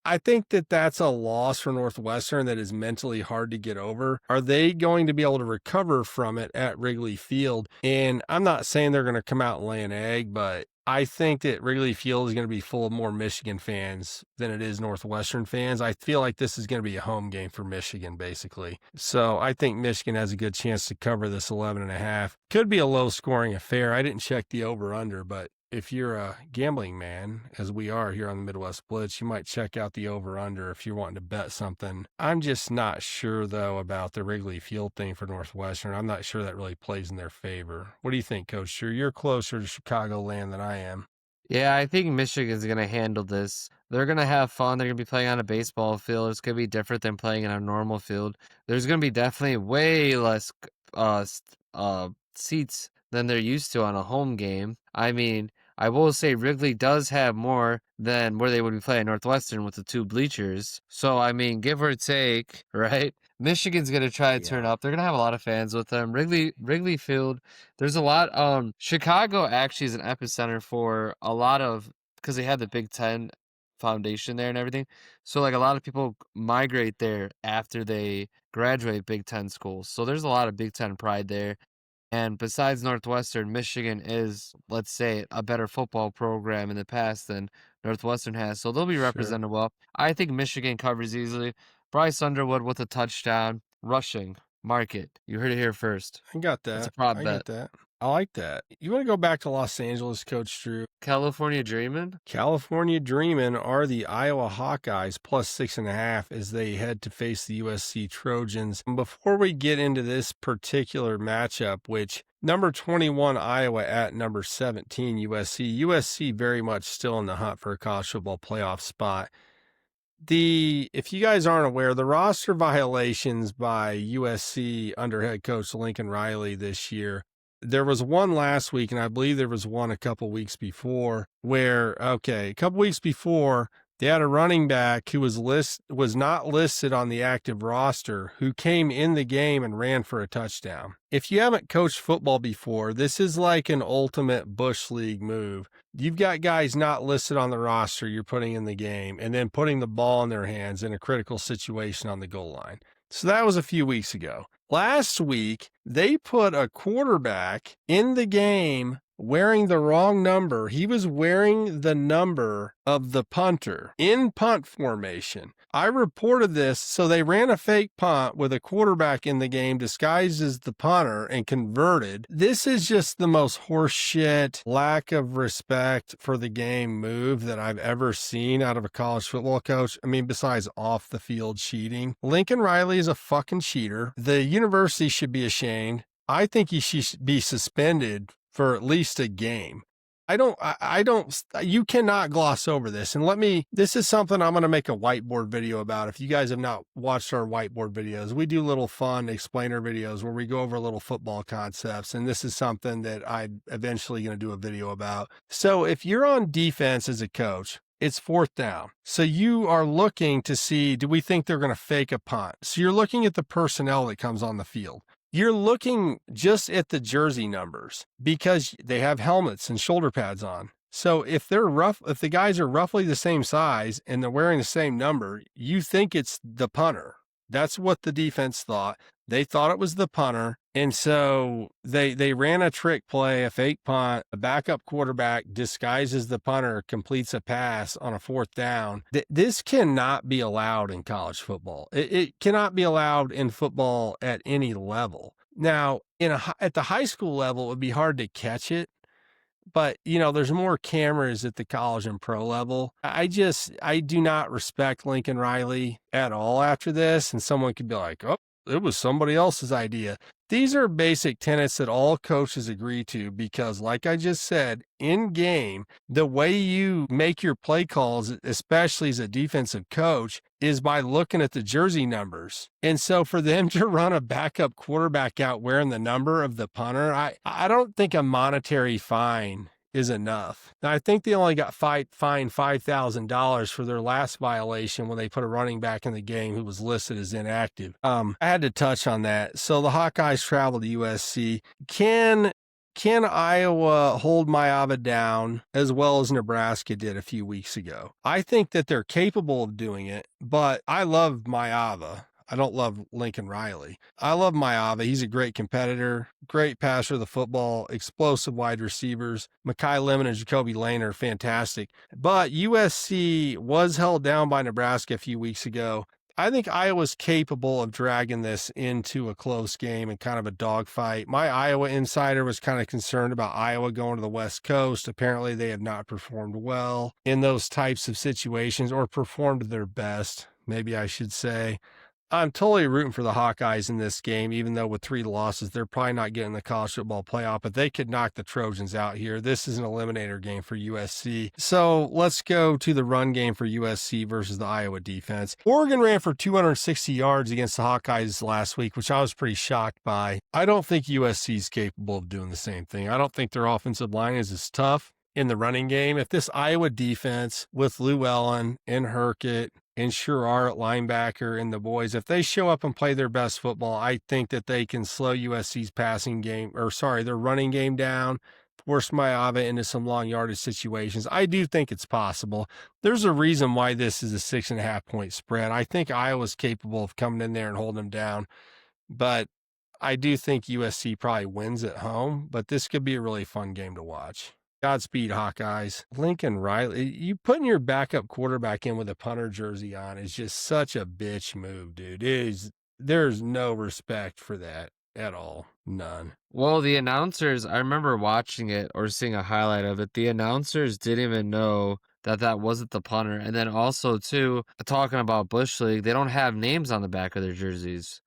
I think that that's a loss for Northwestern that is mentally hard to get over. Are they going to be able to recover from it at Wrigley Field? And I'm not saying they're going to come out and lay an egg, but I think that Wrigley Field is going to be full of more Michigan fans than it is Northwestern fans. I feel like this is going to be a home game for Michigan, basically. So I think Michigan has a good chance to cover this 11.5. Could be a low-scoring affair. I didn't check the over-under, but if you're a gambling man, as we are here on the Midwest Blitz, you might check out the over-under if you're wanting to bet something. I'm just not sure, though, about the Wrigley Field thing for Northwestern. I'm not sure that really plays in their favor. What do you think, Coach Drew? You're closer to Chicagoland than I am. Yeah, I think Michigan's going to handle this. They're going to have fun. They're going to be playing on a baseball field. It's going to be different than playing in a normal field. There's going to be definitely way less seats than they're used to on a home game. I mean, I will say Wrigley does have more than where they would be playing Northwestern with the 2 bleachers. So, I mean, give or take, right? Michigan's going to try to turn up. They're going to have a lot of fans with them. Wrigley Field, there's a lot. Chicago actually is an epicenter for a lot of, because they have the Big Ten foundation there and everything. So, like, a lot of people migrate there after they graduate Big Ten schools. So, there's a lot of Big Ten pride there. And besides Northwestern, Michigan is, let's say, a better football program in the past than Northwestern has. So they'll be represented well. I think Michigan covers easily. Bryce Underwood with a touchdown. Rushing. Mark it. You heard it here first. I got that. It's a prop I bet. got that. I like that. You want to go back to Los Angeles, Coach Drew? California Dreamin'? California Dreamin' are the Iowa Hawkeyes plus 6.5 as they head to face the USC Trojans. And before we get into this particular matchup, which number 21 Iowa at number 17 USC, USC very much still in the hunt for a college football playoff spot. If you guys aren't aware, the roster violations by USC under head coach Lincoln Riley this year, there was one last week, and I believe there was one a couple weeks before where, a couple weeks before, they had a running back who was not listed on the active roster who came in the game and ran for a touchdown. If you haven't coached football before, this is like an ultimate Bush League move. You've got guys not listed on the roster you're putting in the game and then putting the ball in their hands in a critical situation on the goal line. So that was a few weeks ago. Last week, they put a quarterback in the game wearing the wrong number. He was wearing the number of the punter in punt formation. I reported this, so they ran a fake punt with a quarterback in the game disguised as the punter and converted. This is just the most horseshit, lack of respect for the game move that I've ever seen out of a college football coach. I mean, besides off the field cheating. Lincoln Riley is a fucking cheater. The university should be ashamed. I think he should be suspended for at least a game. You cannot gloss over this. And this is something I'm going to make a whiteboard video about. If you guys have not watched our whiteboard videos, we do little fun explainer videos where we go over little football concepts. And this is something that I'm eventually going to do a video about. So if you're on defense as a coach, it's 4th down. So you are looking to see, do we think they're going to fake a punt? So you're looking at the personnel that comes on the field. You're looking just at the jersey numbers because they have helmets and shoulder pads on. So if the guys are roughly the same size and they're wearing the same number, you think it's the punter. That's what the defense thought. They thought it was the punter. And so they ran a trick play, a fake punt, a backup quarterback disguises the punter, completes a pass on a 4th down. This cannot be allowed in college football. It cannot be allowed in football at any level. Now, at the high school level, it would be hard to catch it. But, there's more cameras at the college and pro level. I do not respect Lincoln Riley at all after this. And someone could be like, oh, it was somebody else's idea. These are basic tenets that all coaches agree to because, like I just said, in game, the way you make your play calls, especially as a defensive coach, is by looking at the jersey numbers. And so for them to run a backup quarterback out wearing the number of the punter, I don't think a monetary fine is enough. Now, I think they only got fined $5,000 for their last violation when they put a running back in the game who was listed as inactive. I had to touch on that. So the Hawkeyes travel to USC. Can Iowa hold Iowa down as well as Nebraska did a few weeks ago? I think that they're capable of doing it, but I love Iowa. I don't love Lincoln Riley. I love Iowa. He's a great competitor, great passer of the football, explosive wide receivers. Mekhi Lemon and Jacoby Lane are fantastic. But USC was held down by Nebraska a few weeks ago. I think Iowa's capable of dragging this into a close game and kind of a dogfight. My Iowa insider was kind of concerned about Iowa going to the West Coast. Apparently, they have not performed well in those types of situations or performed their best, maybe I should say. I'm totally rooting for the Hawkeyes in this game, even though with 3 losses, they're probably not getting the college football playoff, but they could knock the Trojans out here. This is an eliminator game for USC. So let's go to the run game for USC versus the Iowa defense. Oregon ran for 260 yards against the Hawkeyes last week, which I was pretty shocked by. I don't think USC is capable of doing the same thing. I don't think their offensive line is as tough in the running game. If this Iowa defense with Llewellyn and Herkett and Sherrar at linebacker and the boys, if they show up and play their best football, I think that they can slow USC's their running game down, force Iowa into some long yardage situations. I do think it's possible. There's a reason why this is a 6.5 point spread. I think Iowa's capable of coming in there and holding them down, but I do think USC probably wins at home, but this could be a really fun game to watch. Godspeed, Hawkeyes. Lincoln Riley, you putting your backup quarterback in with a punter jersey on is just such a bitch move, dude. There's no respect for that at all. None. Well, the announcers, I remember watching it or seeing a highlight of it. The announcers didn't even know that wasn't the punter. And then also, too, talking about Bush League, they don't have names on the back of their jerseys.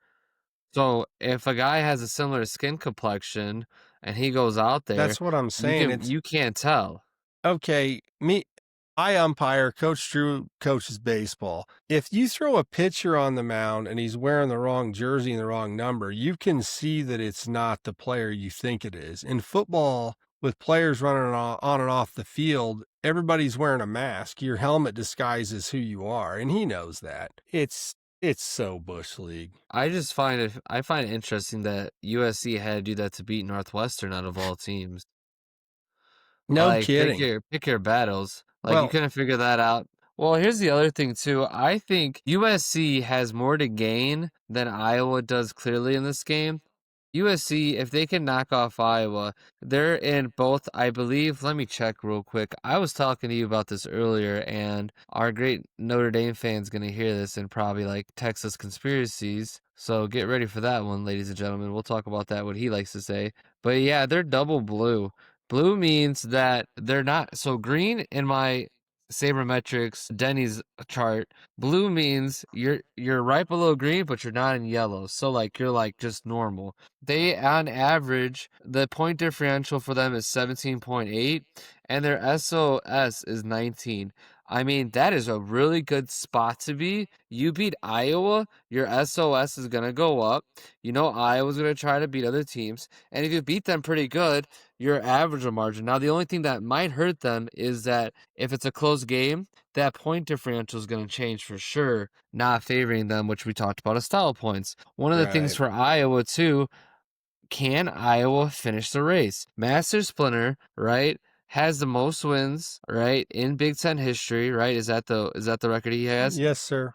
So if a guy has a similar skin complexion and he goes out there, That's what I'm saying. you can't tell. Okay, I umpire, Coach Drew coaches baseball. If you throw a pitcher on the mound and he's wearing the wrong jersey and the wrong number, you can see that it's not the player you think it is. In football, with players running on and off the field, everybody's wearing a mask. Your helmet disguises who you are, and he knows that. It's so Bush League. I find it interesting that USC had to do that to beat Northwestern out of all teams. No Like, kidding. pick your battles. Like, Well- you couldn't figure that out. Well, here's the other thing, too. I think USC has more to gain than Iowa does clearly in this game. USC, if they can knock off Iowa, they're in both, I believe. Let me check real quick. I was talking to you about this earlier, and our great Notre Dame fan's going to hear this and probably like Texas conspiracies. So get ready for that one, ladies and gentlemen. We'll talk about that, what he likes to say. But yeah, they're double blue. Blue means that they're not. So green in my sabermetrics Denny's chart, blue means you're right below green, but you're not in yellow. So like you're like just normal. They on average, the point differential for them is 17.8 and their SOS is 19. I mean, that is a really good spot to be. You beat Iowa, your SOS is going to go up. You know Iowa's going to try to beat other teams. And if you beat them pretty good, your average margin. Now, the only thing that might hurt them is that if it's a close game, that point differential is going to change for sure, not favoring them, which we talked about as style points. One of the things for Iowa, too, can Iowa finish the race? Master Splinter, right, has the most wins, right, in Big Ten history, right? Is that the record he has? Yes, sir.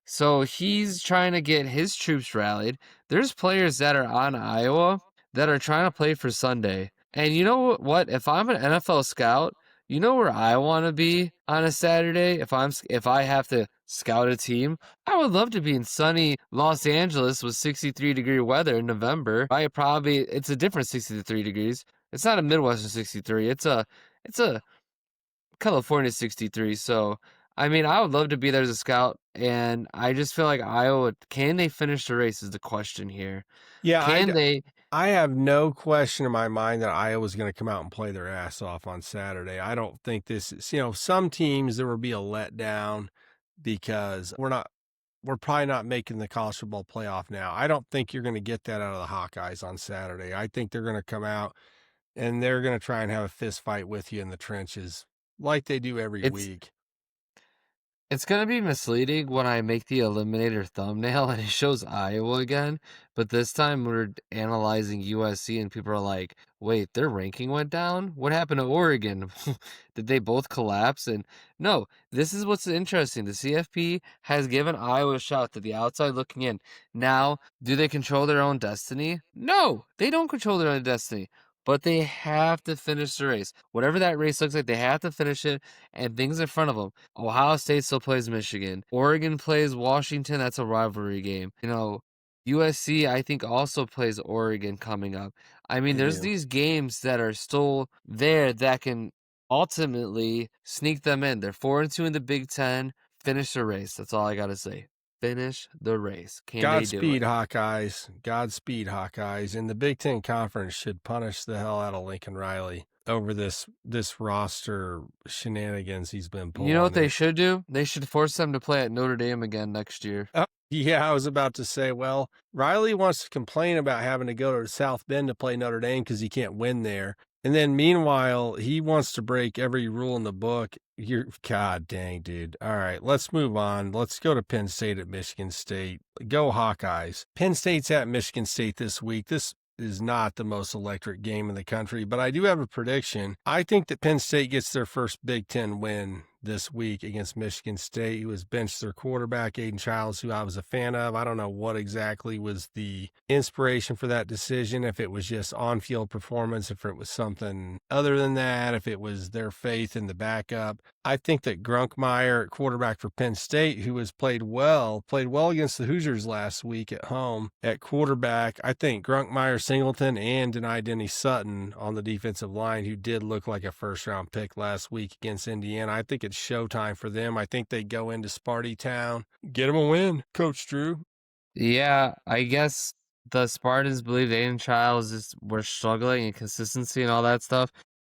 So he's trying to get his troops rallied. There's players that are on Iowa that are trying to play for Sunday. And you know what? If I'm an NFL scout, you know where I want to be on a Saturday? If I have to scout a team, I would love to be in sunny Los Angeles with 63-degree weather in November. It's a different 63 degrees. It's not a Midwestern 63. It's a California 63. So, I mean, I would love to be there as a scout, and I just feel like Iowa, can they finish the race is the question here. Yeah, I have no question in my mind that Iowa's going to come out and play their ass off on Saturday. I don't think this is, some teams there will be a letdown because we're probably not making the college football playoff now. I don't think you're going to get that out of the Hawkeyes on Saturday. I think they're going to come out and they're going to try and have a fist fight with you in the trenches like they do every week. It's going to be misleading when I make the Eliminator thumbnail and it shows Iowa again, but this time we're analyzing USC and people are like, wait, their ranking went down? What happened to Oregon? Did they both collapse? And no, this is what's interesting. The CFP has given Iowa a shot to the outside looking in. Now, do they control their own destiny? No, they don't control their own destiny. But they have to finish the race. Whatever that race looks like, they have to finish it, and things in front of them. Ohio State still plays Michigan. Oregon plays Washington. That's a rivalry game. USC, I think, also plays Oregon coming up. I mean, there's these games that are still there that can ultimately sneak them in. They're 4-2 in the Big Ten. Finish the race. That's all I got to say. Finish the race. Can they do it? Godspeed, Hawkeyes. And the Big Ten Conference should punish the hell out of Lincoln Riley over this roster shenanigans he's been pulling. You know what they should do? They should force them to play at Notre Dame again next year. Yeah, I was about to say, well, Riley wants to complain about having to go to South Bend to play Notre Dame because he can't win there. And then meanwhile, he wants to break every rule in the book. God dang, dude. All right, let's move on. Let's go to Penn State at Michigan State. Go Hawkeyes. Penn State's at Michigan State this week. This is not the most electric game in the country, but I do have a prediction. I think that Penn State gets their first Big Ten win this week against Michigan State, who was benched their quarterback, Aiden Childs, who I was a fan of. I don't know what exactly was the inspiration for that decision, if it was just on-field performance, if it was something other than that, if it was their faith in the backup. I think that Grunkmeyer, quarterback for Penn State, who has played well against the Hoosiers last week at home at quarterback. I think Grunkmeyer, Singleton, and denied Denny Sutton on the defensive line, who did look like a first-round pick last week against Indiana. I think it's showtime for them. I think they go into Sparty Town, get them a win, Coach Drew. Yeah, I guess the Spartans believe Aiden Childs were struggling in consistency and all that stuff.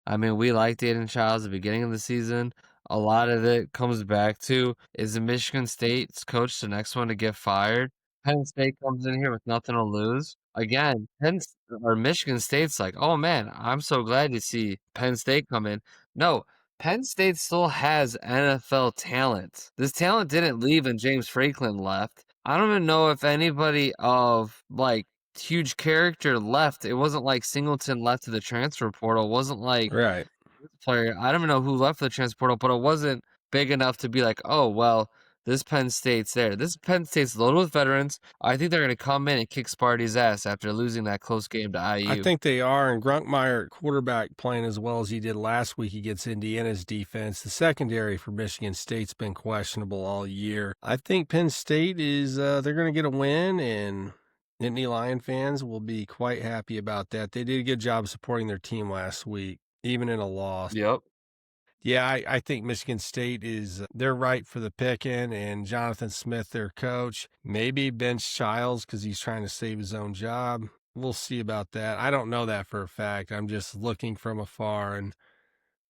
I mean, we liked Aiden Childs at the beginning of the season. A lot of it comes back to, is the Michigan State's coach the next one to get fired? Penn State comes in here with nothing to lose. Again, Michigan State's like, oh man, I'm so glad to see Penn State come in. No, Penn State still has NFL talent. This talent didn't leave when James Franklin left. I don't even know if anybody of like huge character left. It wasn't like Singleton left to the transfer portal. It wasn't like Right. player. I don't even know who left the transfer portal, but it wasn't big enough to be like, oh, well, this Penn State's there. This Penn State's loaded with veterans. I think they're going to come in and kick Sparty's ass after losing that close game to IU. I think they are, and Grunkmeyer, quarterback, playing as well as he did last week against Indiana's defense. The secondary for Michigan State's been questionable all year. I think Penn State is they're going to get a win, and Nittany Lion fans will be quite happy about that. They did a good job supporting their team last week, even in a loss. Yep. Yeah, I think Michigan State they're right for the picking, and Jonathan Smith, their coach, maybe bench Childs because he's trying to save his own job. We'll see about that. I don't know that for a fact. I'm just looking from afar and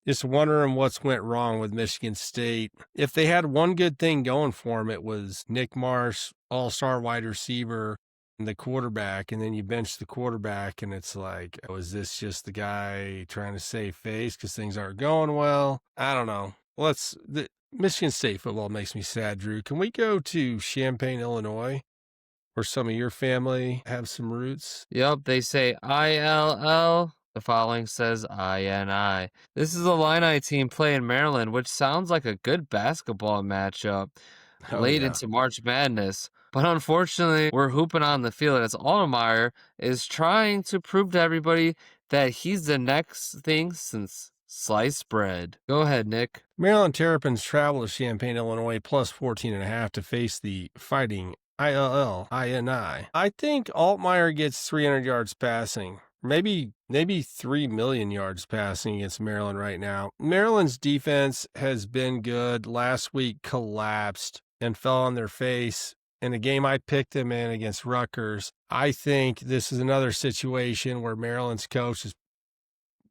just wondering what's went wrong with Michigan State. If they had one good thing going for them, it was Nick Marsh, all-star wide receiver, and the quarterback, and then you bench the quarterback, and it's like, oh, is this just the guy trying to save face because things aren't going well? I don't know. Michigan State football makes me sad, Drew. Can we go to Champaign, Illinois, where some of your family have some roots? Yep, they say ILL. The following says INI. This is a Illini team playing Maryland, which sounds like a good basketball matchup late into March Madness. But unfortunately, we're hooping on the field as Altmaier is trying to prove to everybody that he's the next thing since sliced bread. Go ahead, Nick. Maryland Terrapins travel to Champaign, Illinois, plus 14.5 to face the Fighting ILLINI. I think Altmaier gets 300 yards passing. Maybe 3 million yards passing against Maryland right now. Maryland's defense has been good. Last week collapsed and fell on their face in a game I picked them in against Rutgers. I think this is another situation where Maryland's coach is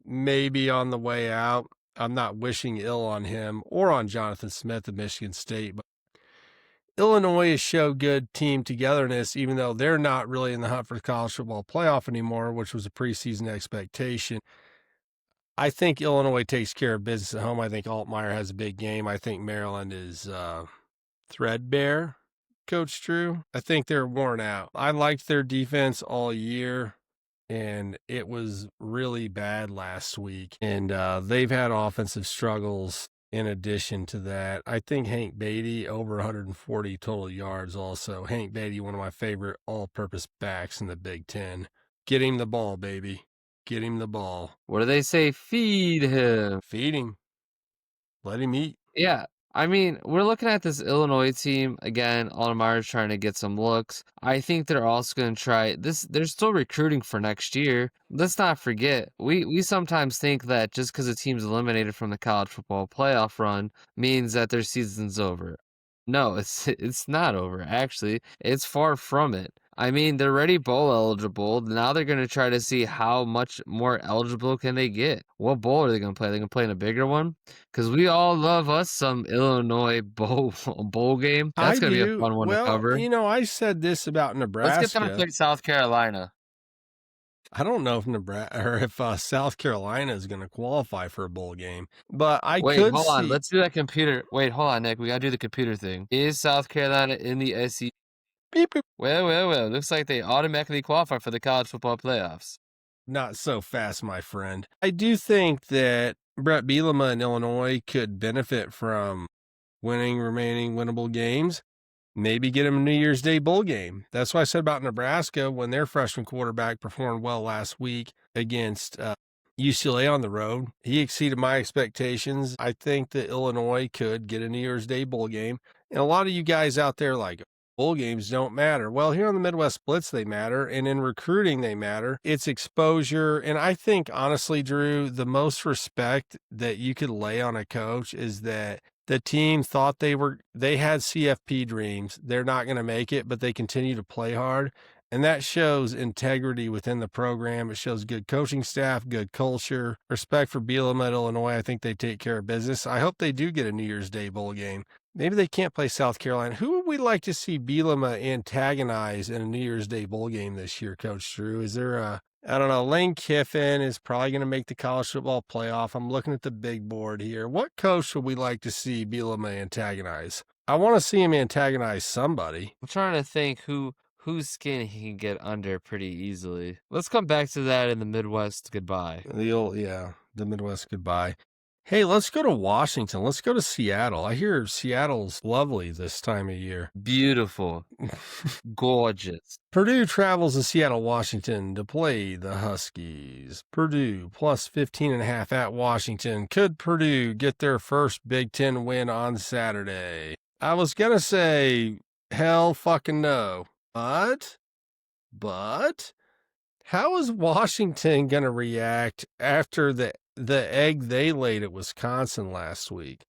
maybe on the way out. I'm not wishing ill on him or on Jonathan Smith of Michigan State, but Illinois has showed good team togetherness, even though they're not really in the hunt for the college football playoff anymore, which was a preseason expectation. I think Illinois takes care of business at home. I think Altmaier has a big game. I think Maryland is threadbare, Coach Drew. I think they're worn out. I liked their defense all year, and it was really bad last week. And they've had offensive struggles in addition to that. I think Hank Beatty, over 140 total yards also. Hank Beatty, one of my favorite all-purpose backs in the Big Ten. Get him the ball, baby. Get him the ball. What do they say? Feed him. Feed him. Let him eat. Yeah. I mean, we're looking at this Illinois team. Again, Altmaier's trying to get some looks. I think they're also going to try this. They're still recruiting for next year. Let's not forget, we sometimes think that just because a team's eliminated from the college football playoff run means that their season's over. No, it's not over, actually. It's far from it. I mean, they're already bowl eligible. Now they're going to try to see how much more eligible can they get. What bowl are they going to play? Are they going to play in a bigger one? Because we all love us some Illinois bowl game. That's going to be a fun one to cover. You know, I said this about Nebraska. Let's get them to play South Carolina. I don't know if Nebraska or if South Carolina is going to qualify for a bowl game, but Wait, hold on. Let's do that computer. Wait, hold on, Nick. We got to do the computer thing. Is South Carolina in the SEC? Beep, beep. Well. Looks like they automatically qualify for the college football playoffs. Not so fast, my friend. I do think that Brett Bielema in Illinois could benefit from winning remaining winnable games. Maybe get him a New Year's Day bowl game. That's what I said about Nebraska when their freshman quarterback performed well last week against UCLA on the road. He exceeded my expectations. I think that Illinois could get a New Year's Day bowl game. And a lot of you guys out there like, bowl games don't matter. Well, here on the Midwest Blitz, they matter. And in recruiting, they matter. It's exposure. And I think, honestly, Drew, the most respect that you could lay on a coach is that the team thought they had CFP dreams. They're not going to make it, but they continue to play hard. And that shows integrity within the program. It shows good coaching staff, good culture, respect for Bielema at Illinois. I think they take care of business. I hope they do get a New Year's Day bowl game. Maybe they can't play South Carolina. Who would we like to see Bielema antagonize in a New Year's Day bowl game this year, Coach Drew? Is there I don't know. Lane Kiffin is probably going to make the college football playoff. I'm looking at the big board here. What coach would we like to see Bielema antagonize? I want to see him antagonize somebody. I'm trying to think whose skin he can get under pretty easily. Let's come back to that in the Midwest goodbye. The Midwest goodbye. Hey, let's go to Washington. Let's go to Seattle. I hear Seattle's lovely this time of year. Beautiful. Gorgeous. Purdue travels to Seattle, Washington to play the Huskies. Purdue plus 15.5 at Washington. Could Purdue get their first Big Ten win on Saturday? I was going to say, hell fucking no. But how is Washington going to react after the egg they laid at Wisconsin last week?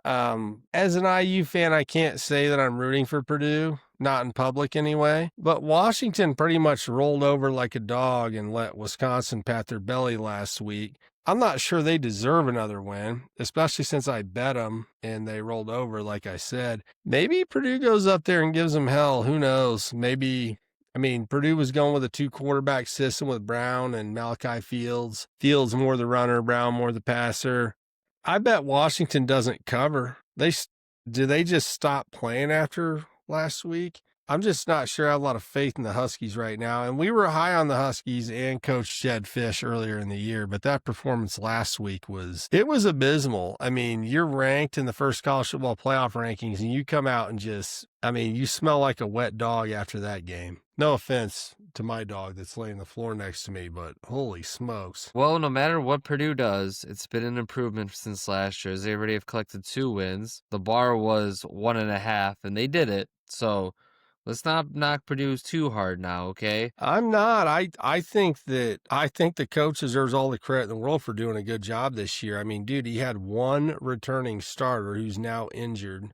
As an IU fan, I can't say that I'm rooting for Purdue, not in public anyway, but Washington pretty much rolled over like a dog and let Wisconsin pat their belly last week. I'm not sure they deserve another win, especially since I bet them and they rolled over, like I said. Maybe Purdue goes up there and gives them hell. Who knows? Purdue was going with a 2-quarterback system with Brown and Malachi Fields. Fields more the runner, Brown more the passer. I bet Washington doesn't cover. Do they just stop playing after last week? I'm just not sure I have a lot of faith in the Huskies right now. And we were high on the Huskies and Coach Jed Fish earlier in the year, but that performance last week was abysmal. I mean, you're ranked in the first college football playoff rankings and you come out and you smell like a wet dog after that game. No offense to my dog that's laying the floor next to me, but holy smokes. Well, no matter what Purdue does, it's been an improvement since last year. They already have collected 2 wins. The bar was 1.5, and they did it. So let's not knock Purdue too hard now, okay? I'm not. I think the coach deserves all the credit in the world for doing a good job this year. I mean, dude, he had one returning starter who's now injured.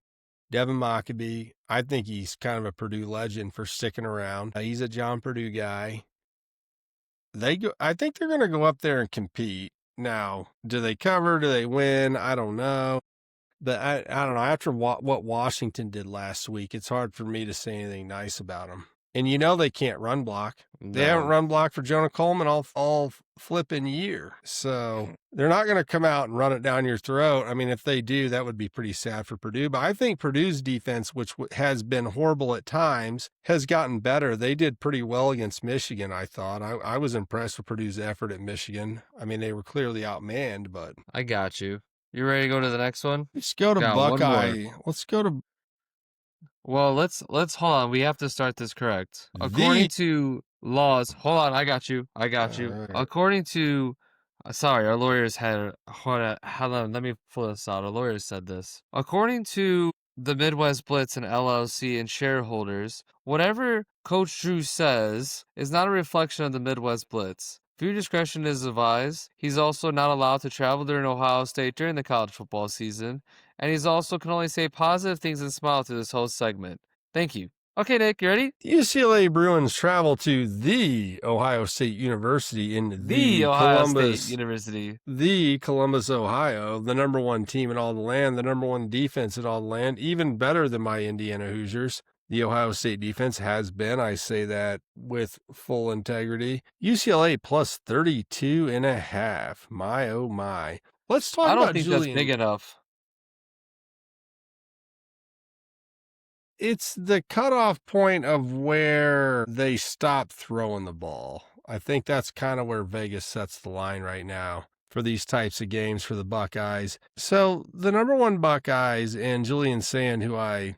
Devin Mockabee, I think he's kind of a Purdue legend for sticking around. He's a John Purdue guy. I think they're going to go up there and compete. Now, do they cover? Do they win? I don't know. But I don't know. After what Washington did last week, it's hard for me to say anything nice about them. And they can't run block. No. They haven't run block for Jonah Coleman all flipping year. So they're not going to come out and run it down your throat. I mean, if they do, that would be pretty sad for Purdue. But I think Purdue's defense, which has been horrible at times, has gotten better. They did pretty well against Michigan, I thought. I was impressed with Purdue's effort at Michigan. I mean, they were clearly outmanned, but... I got you. You ready to go to the next one? Let's go to Buckeye. Let's go to... Well, let's hold on. We have to start this correct. According to laws, hold on. I got you. Right. According to, sorry, our lawyers had, hold on. Let me pull this out. Our lawyers said this. According to the Midwest Blitz and LLC and shareholders, whatever Coach Drew says is not a reflection of the Midwest Blitz. Viewer discretion is advised. He's also not allowed to travel during Ohio State during the college football season. And he's also can only say positive things and smile through this whole segment. Thank you. Okay, Nick, you ready? UCLA Bruins travel to the Ohio State University in the Columbus, Ohio, the number 1 team in all the land, the number 1 defense in all the land, even better than my Indiana Hoosiers. The Ohio State defense has been, I say that with full integrity. UCLA plus 32.5. My, oh my. Let's talk about Julian. I don't think that's big enough. It's the cutoff point of where they stop throwing the ball. I think that's kind of where Vegas sets the line right now for these types of games for the Buckeyes. So the number one Buckeyes and Julian Sain, who I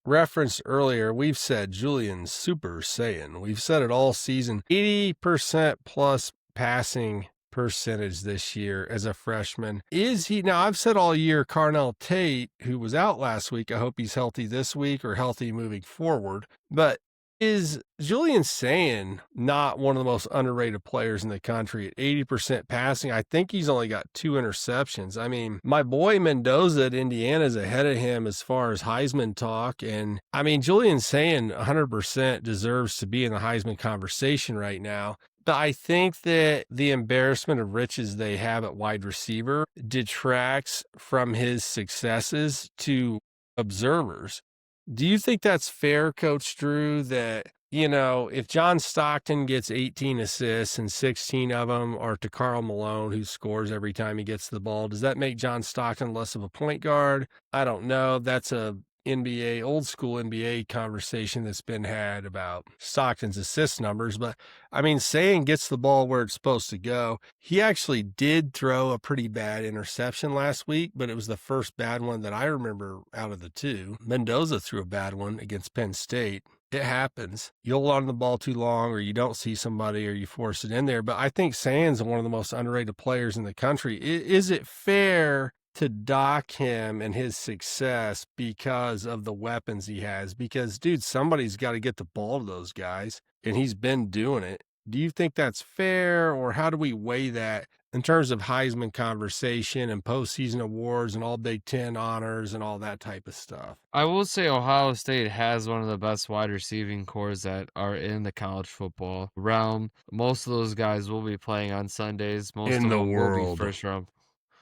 referenced earlier, we've said Julian Super Saiyan. We've said it all season. 80% plus passing percentage this year as a freshman. Is he now? I've said all year Carnell Tate, who was out last week, I hope he's healthy this week or healthy moving forward. But is Julian Sain not one of the most underrated players in the country at 80% passing? I think he's only got 2 interceptions. I mean, my boy Mendoza at Indiana is ahead of him as far as Heisman talk. And I mean, Julian Sain 100% deserves to be in the Heisman conversation right now. But I think that the embarrassment of riches they have at wide receiver detracts from his successes to observers. Do you think that's fair, Coach Drew, that, you know, if John Stockton gets 18 assists and 16 of them are to Karl Malone, who scores every time he gets the ball, does that make John Stockton less of a point guard? I don't know. That's a old school NBA conversation that's been had about Stockton's assist numbers. But I mean, Sain gets the ball where it's supposed to go. He actually did throw a pretty bad interception last week, but it was the first bad one that I remember out of the two. Mendoza threw a bad one against Penn State. It happens. You hold on to the ball too long, or you don't see somebody, or you force it in there. But I think Sain's one of the most underrated players in the country. Is it fair to dock him and his success because of the weapons he has? Because, dude, somebody's got to get the ball to those guys, and he's been doing it. Do you think that's fair, or how do we weigh that in terms of Heisman conversation and postseason awards and all Big Ten honors and all that type of stuff? I will say Ohio State has one of the best wide receiving cores that are in the college football realm. Most of those guys will be playing on Sundays. Most In of the them will world. be first round.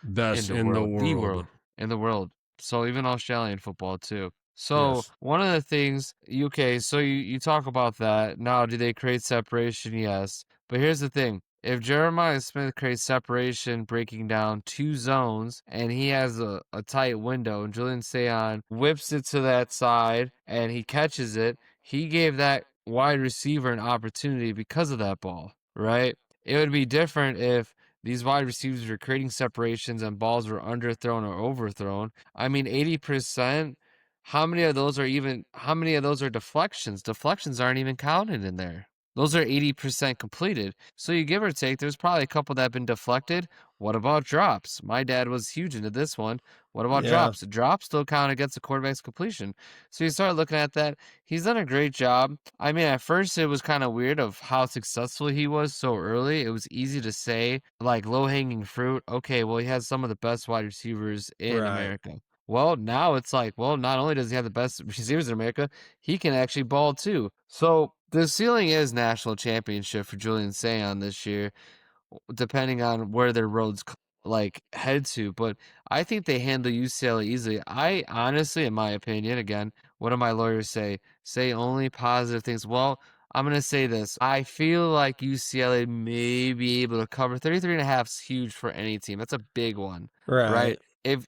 Best In in the the world. In the world. So even Australian football too. So Yes. one of the things, okay, so you talk about that. Now, do they create separation? Yes. But here's the thing. If Jeremiah Smith creates separation breaking down 2 zones and he has a tight window and Julian Sain whips it to that side and he catches it, he gave that wide receiver an opportunity because of that ball, right? It would be different if these wide receivers were creating separations and balls were underthrown or overthrown. I mean, 80%, how many of those are deflections? Deflections aren't even counted in there. Those are 80% completed. So you give or take, there's probably a couple that have been deflected. What about drops? My dad was huge into this one. What about drops? Drops still count against the quarterback's completion. So you start looking at that. He's done a great job. I mean, at first it was kind of weird of how successful he was so early. It was easy to say, like low-hanging fruit. Okay, well, he has some of the best wide receivers in America. Well, now it's like, well, not only does he have the best receivers in America, he can actually ball too. So the ceiling is national championship for Julian Sain this year, depending on where their roads head to. But I think they handle UCLA easily. I honestly, in my opinion, again, what do my lawyers say? Say only positive things. Well, I'm going to say this. I feel like UCLA may be able to cover 33.5 is huge for any team. That's a big one, right? If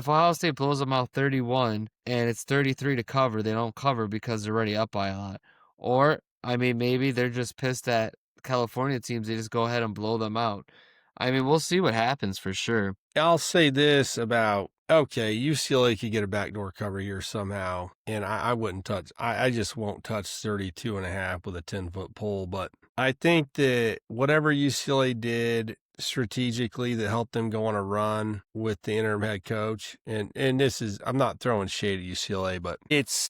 Ohio State blows them out 31 and it's 33 to cover, they don't cover because they're already up by a lot. Or, I mean, maybe they're just pissed at California teams. They just go ahead and blow them out. I mean, we'll see what happens for sure. I'll say this about, okay, UCLA could get a backdoor cover here somehow, and I wouldn't touch, I just won't touch 32.5 with a 10-foot pole. But I think that whatever UCLA did strategically that helped them go on a run with the interim head coach, and this is, I'm not throwing shade at UCLA, but it's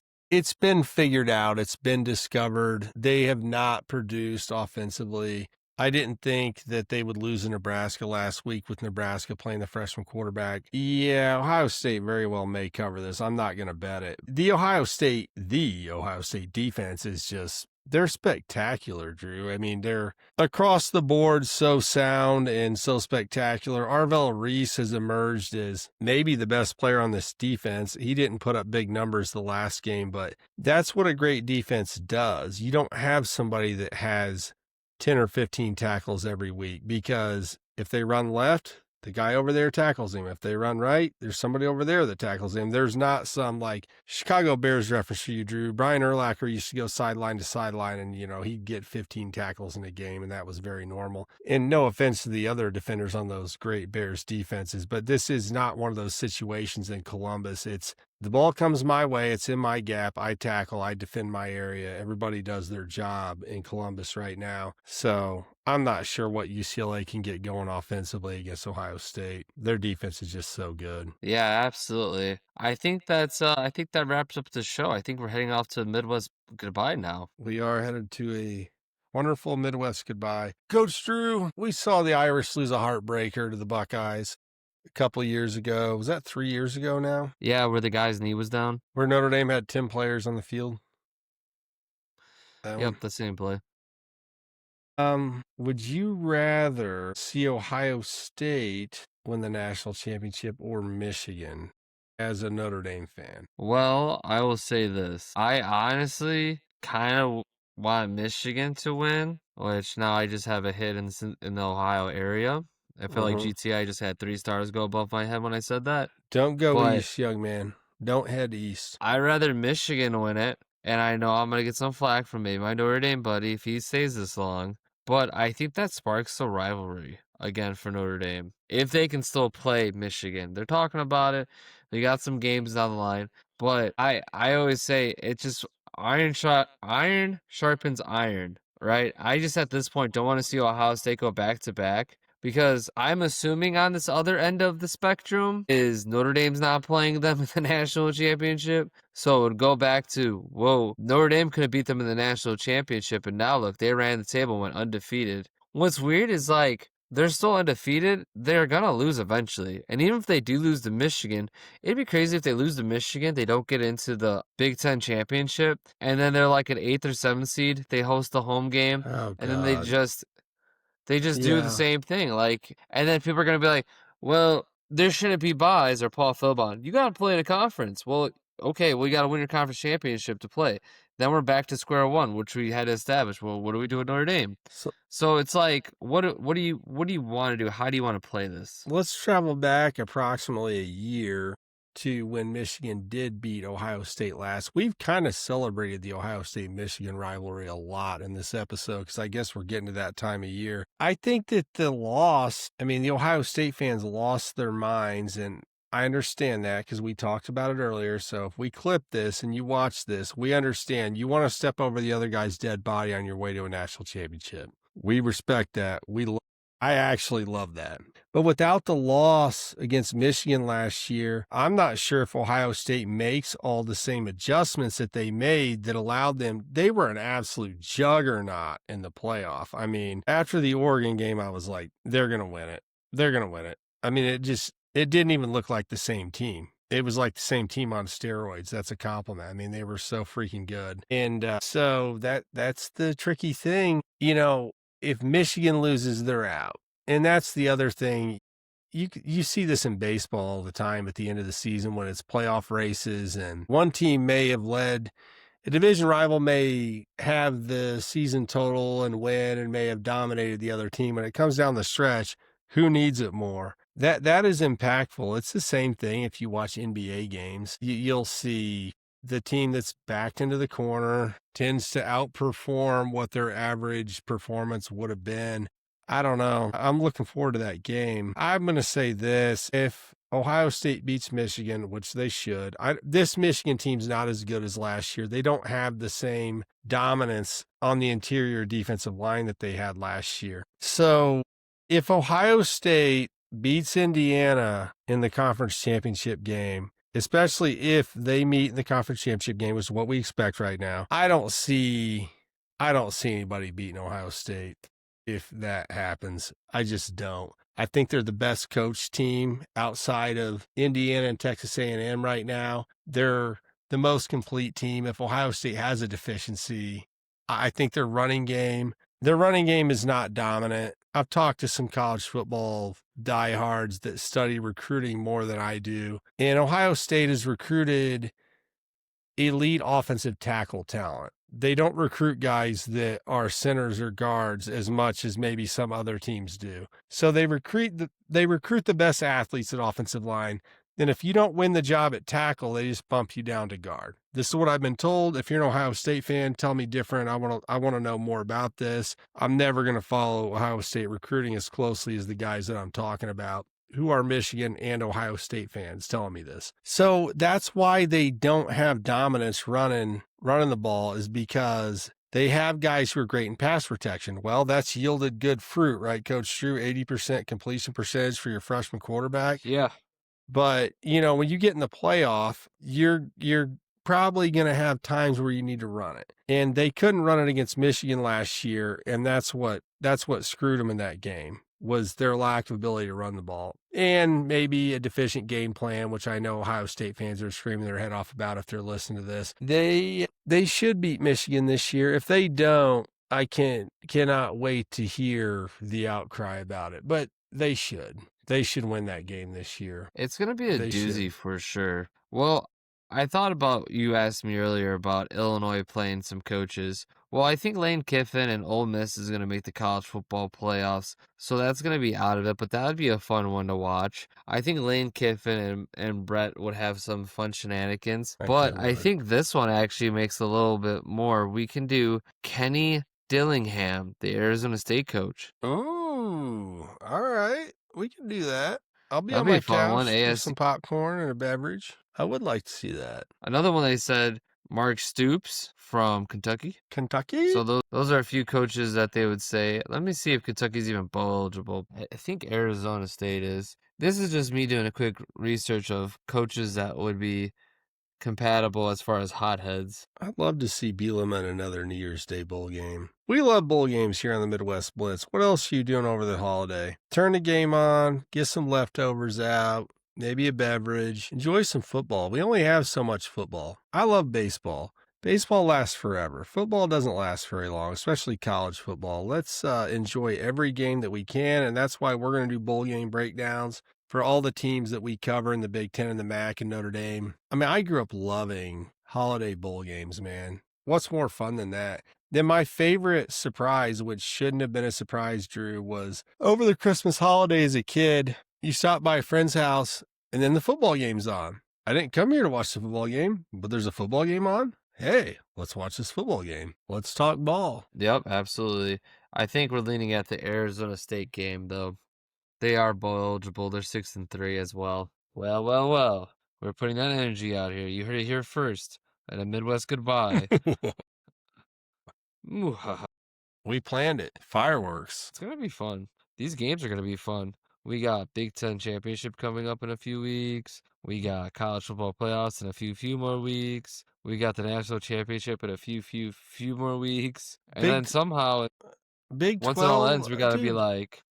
been figured out. It's been discovered. They have not produced offensively. I didn't think that they would lose in Nebraska last week with Nebraska playing the freshman quarterback. Yeah, Ohio State very well may cover this. I'm not going to bet it. The Ohio State defense is just, they're spectacular, Drew. I mean, they're across the board so sound and so spectacular. Arvell Reese has emerged as maybe the best player on this defense. He didn't put up big numbers the last game, but that's what a great defense does. You don't have somebody that has 10 or 15 tackles every week, because if they run left, The guy over there tackles him. If they run right, there's somebody over there that tackles him. There's not some like Chicago Bears reference for you, Drew. Brian Urlacher used to go sideline to sideline and, he'd get 15 tackles in a game, and that was very normal. And no offense to the other defenders on those great Bears defenses, but this is not one of those situations in Columbus. It's the ball comes my way, it's in my gap, I tackle, I defend my area. Everybody does their job in Columbus right now. So I'm not sure what UCLA can get going offensively against Ohio State. Their defense is just so good. Yeah, absolutely. I think I think that wraps up the show. I think we're heading off to Midwest goodbye now. We are headed to a wonderful Midwest goodbye. Coach Drew, we saw the Irish lose a heartbreaker to the Buckeyes a couple of years ago. Was that 3 years ago now? Yeah, where the guy's knee was down. Where Notre Dame had 10 players on the field. Yep, the same play. Would you rather see Ohio State win the national championship or Michigan as a Notre Dame fan? Well, I will say this. I honestly kind of want Michigan to win, which now I just have a hit in the Ohio area. I feel like GTI just had 3 stars go above my head when I said that. Don't go east, young man. Don't head east. I'd rather Michigan win it, and I know I'm going to get some flack from maybe my Notre Dame buddy if he stays this long. But I think that sparks a rivalry again for Notre Dame. If they can still play Michigan. They're talking about it. They got some games down the line. But I always say it just iron sharpens iron, right? I just at this point don't want to see Ohio State go back to back. Because I'm assuming on this other end of the spectrum is Notre Dame's not playing them in the national championship. So it would go back to, whoa, Notre Dame could have beat them in the national championship. And now look, they ran the table and went undefeated. What's weird is like, they're still undefeated. They're going to lose eventually. And even if they do lose to Michigan, it'd be crazy if they lose to Michigan, they don't get into the Big Ten championship. And then they're like an 8th or 7th seed. They host the home game. Oh, and then they just do the same thing. Like, and then people are going to be like, well, there shouldn't be buys or Paul Philbon. You got to play in a conference. Well, okay, well, you got to win your conference championship to play. Then we're back to square one, which we had to establish. Well, what do we do at Notre Dame? So it's like, what do you want to do? How do you want to play this? Let's travel back approximately a year to when Michigan did beat Ohio State last. We've kind of celebrated the Ohio State-Michigan rivalry a lot in this episode because I guess we're getting to that time of year. I think that the Ohio State fans lost their minds, and I understand that because we talked about it earlier. So if we clip this and you watch this, we understand you want to step over the other guy's dead body on your way to a national championship. We respect that. I actually love that. But without the loss against Michigan last year, I'm not sure if Ohio State makes all the same adjustments that they made that allowed them. They were an absolute juggernaut in the playoff. I mean, after the Oregon game, I was like, they're going to win it. They're going to win it. I mean, it didn't even look like the same team. It was like the same team on steroids. That's a compliment. I mean, they were so freaking good. And so that's the tricky thing. If Michigan loses, they're out. And that's the other thing. You see this in baseball all the time at the end of the season when it's playoff races, and one team may have led, a division rival may have the season total and win and may have dominated the other team. When it comes down the stretch, who needs it more? That is impactful. It's the same thing if you watch NBA games. You'll see the team that's backed into the corner tends to outperform what their average performance would have been. I don't know. I'm looking forward to that game. I'm going to say this. If Ohio State beats Michigan, which they should, this Michigan team's not as good as last year. They don't have the same dominance on the interior defensive line that they had last year. So if Ohio State beats Indiana in the conference championship game, especially if they meet in the conference championship game, which is what we expect right now, I don't see anybody beating Ohio State if that happens. I just don't. I think they're the best coached team outside of Indiana and Texas A&M right now. They're the most complete team. If Ohio State has a deficiency, I think their running game is not dominant. I've talked to some college football diehards that study recruiting more than I do. And Ohio State has recruited elite offensive tackle talent. They don't recruit guys that are centers or guards as much as maybe some other teams do. So they recruit the best athletes at offensive line. Then if you don't win the job at tackle, they just bump you down to guard. This is what I've been told. If you're an Ohio State fan, tell me different. I want to know more about this. I'm never going to follow Ohio State recruiting as closely as the guys that I'm talking about, who are Michigan and Ohio State fans, telling me this. So that's why they don't have dominance running the ball, is because they have guys who are great in pass protection. Well, that's yielded good fruit, right, Coach Drew? 80% completion percentage for your freshman quarterback. Yeah. But, when you get in the playoff, you're probably going to have times where you need to run it. And they couldn't run it against Michigan last year, and that's what screwed them in that game, was their lack of ability to run the ball. And maybe a deficient game plan, which I know Ohio State fans are screaming their head off about if they're listening to this. They should beat Michigan this year. If they don't, I cannot wait to hear the outcry about it. But they should. They should win that game this year. It's going to be a doozy for sure. Well, I thought about, you asked me earlier about Illinois playing some coaches. Well, I think Lane Kiffin and Ole Miss is going to make the college football playoffs, so that's going to be out of it, but that would be a fun one to watch. I think Lane Kiffin and Brett would have some fun shenanigans, but I think this one actually makes a little bit more. We can do Kenny Dillingham, the Arizona State coach. Oh, all right. We can do that. I'll be on my couch with some popcorn and a beverage. I would like to see that. Another one they said, Mark Stoops from Kentucky. Kentucky? So those are a few coaches that they would say. Let me see if Kentucky's even eligible. I think Arizona State is. This is just me doing a quick research of coaches that would be compatible as far as hotheads. I'd love to see Bielema in another New Year's Day bowl game. We love bowl games here on the Midwest Blitz. What else are you doing over the holiday? Turn the game on, get some leftovers out, maybe a beverage, enjoy some football. We only have so much football. I love baseball. Baseball lasts forever. Football doesn't last very long, especially college football. Let's enjoy every game that we can, and that's why we're going to do bowl game breakdowns for all the teams that we cover in the Big Ten and the MAC and Notre Dame. I mean, I grew up loving holiday bowl games, man. What's more fun than that? Then my favorite surprise, which shouldn't have been a surprise, Drew, was over the Christmas holiday as a kid, you stop by a friend's house and then the football game's on. I didn't come here to watch the football game, but there's a football game on. Hey, let's watch this football game. Let's talk ball. Yep, absolutely. I think we're leaning at the Arizona State game, though. They are bowl eligible. They're 6-3 as well. Well. We're putting that energy out here. You heard it here first. And a Midwest goodbye. We planned it. Fireworks. It's going to be fun. These games are going to be fun. We got Big Ten Championship coming up in a few weeks. We got college football playoffs in a few more weeks. We got the national championship in a few more weeks. And then somehow, Big 12, once it all ends, we got to be like,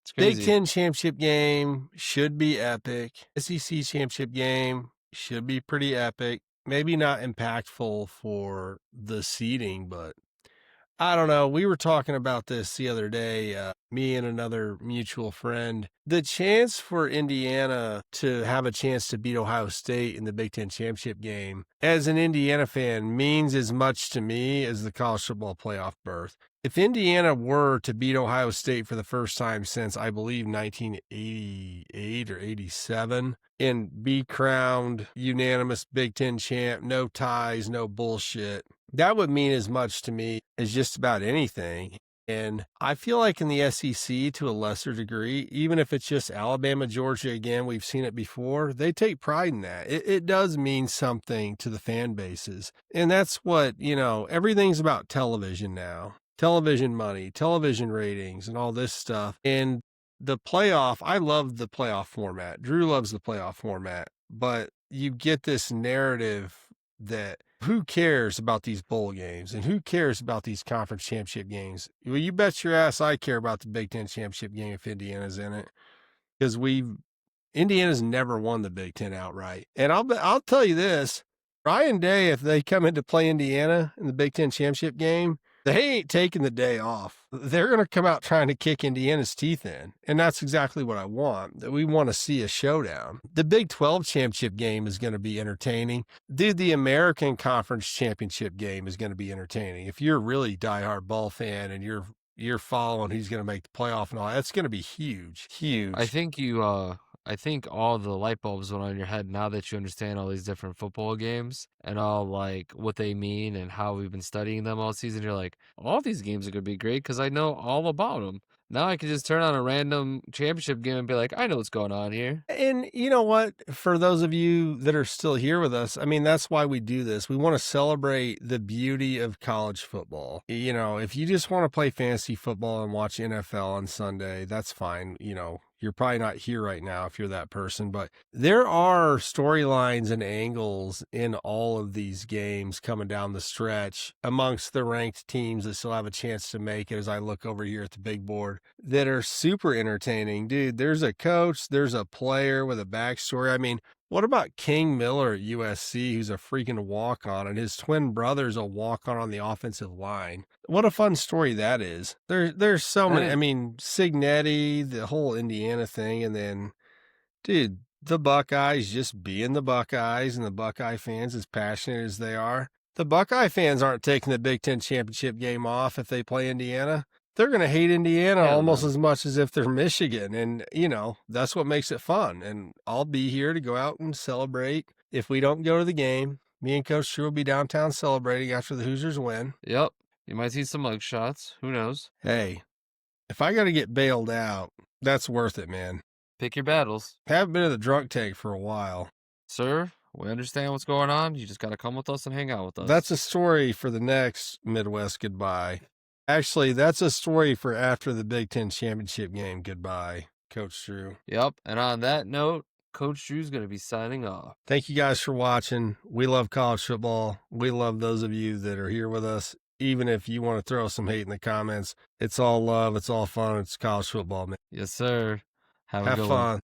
it's crazy. Big Ten championship game should be epic. SEC championship game should be pretty epic. Maybe not impactful for the seeding, but I don't know. We were talking about this the other day, me and another mutual friend. The chance for Indiana to have a chance to beat Ohio State in the Big Ten championship game, as an Indiana fan, means as much to me as the college football playoff berth. If Indiana were to beat Ohio State for the first time since, I believe, 1988 or 87, and be crowned unanimous Big Ten champ, no ties, no bullshit, that would mean as much to me as just about anything. And I feel like in the SEC, to a lesser degree, even if it's just Alabama, Georgia, again, we've seen it before, they take pride in that. It does mean something to the fan bases. And that's what, everything's about television now. Television money, television ratings, and all this stuff. And the playoff, I love the playoff format. Drew loves the playoff format. But you get this narrative that who cares about these bowl games and who cares about these conference championship games? Well, you bet your ass I care about the Big Ten championship game if Indiana's in it, because Indiana's never won the Big Ten outright. And I'll tell you this, Ryan Day, if they come in to play Indiana in the Big Ten championship game, They ain't taking the day off. They're going to come out trying to kick Indiana's teeth in. And that's exactly what I want. We want to see a showdown. The Big 12 championship game is going to be entertaining. Dude, the American Conference championship game is going to be entertaining. If you're a really diehard ball fan and you're following who's going to make the playoff and all, that's going to be huge. Huge. I think all the light bulbs went on in your head now that you understand all these different football games and all like what they mean and how we've been studying them all season. You're like, all these games are going to be great because I know all about them. Now I can just turn on a random championship game and be like, I know what's going on here. And you know what? For those of you that are still here with us, I mean, that's why we do this. We want to celebrate the beauty of college football. You know, if you just want to play fantasy football and watch NFL on Sunday, that's fine. You know, you're probably not here right now if you're that person, but there are storylines and angles in all of these games coming down the stretch amongst the ranked teams that still have a chance to make it. As I look over here at the big board, that are super entertaining. Dude, there's a coach, there's a player with a backstory. I mean, what about King Miller at USC, who's a freaking walk-on, and his twin brother's a walk-on on the offensive line? What a fun story that is. There's so many. I mean, Signetti, the whole Indiana thing, and then, dude, the Buckeyes just being the Buckeyes, and the Buckeye fans as passionate as they are. The Buckeye fans aren't taking the Big Ten championship game off if they play Indiana. They're going to hate Indiana almost as much as if they're Michigan. And, you know, that's what makes it fun. And I'll be here to go out and celebrate. If we don't go to the game, me and Coach Drew will be downtown celebrating after the Hoosiers win. Yep. You might see some mug shots. Who knows? Hey, if I got to get bailed out, that's worth it, man. Pick your battles. Haven't been in the drunk tank for a while. Sir, we understand what's going on. You just got to come with us and hang out with us. That's a story for the next Midwest Goodbye. Actually, that's a story for after the Big Ten championship game. Goodbye, Coach Drew. Yep. And on that note, Coach Drew's going to be signing off. Thank you guys for watching. We love college football. We love those of you that are here with us. Even if you want to throw some hate in the comments, it's all love. It's all fun. It's college football, man. Yes, sir. Have a good fun. one.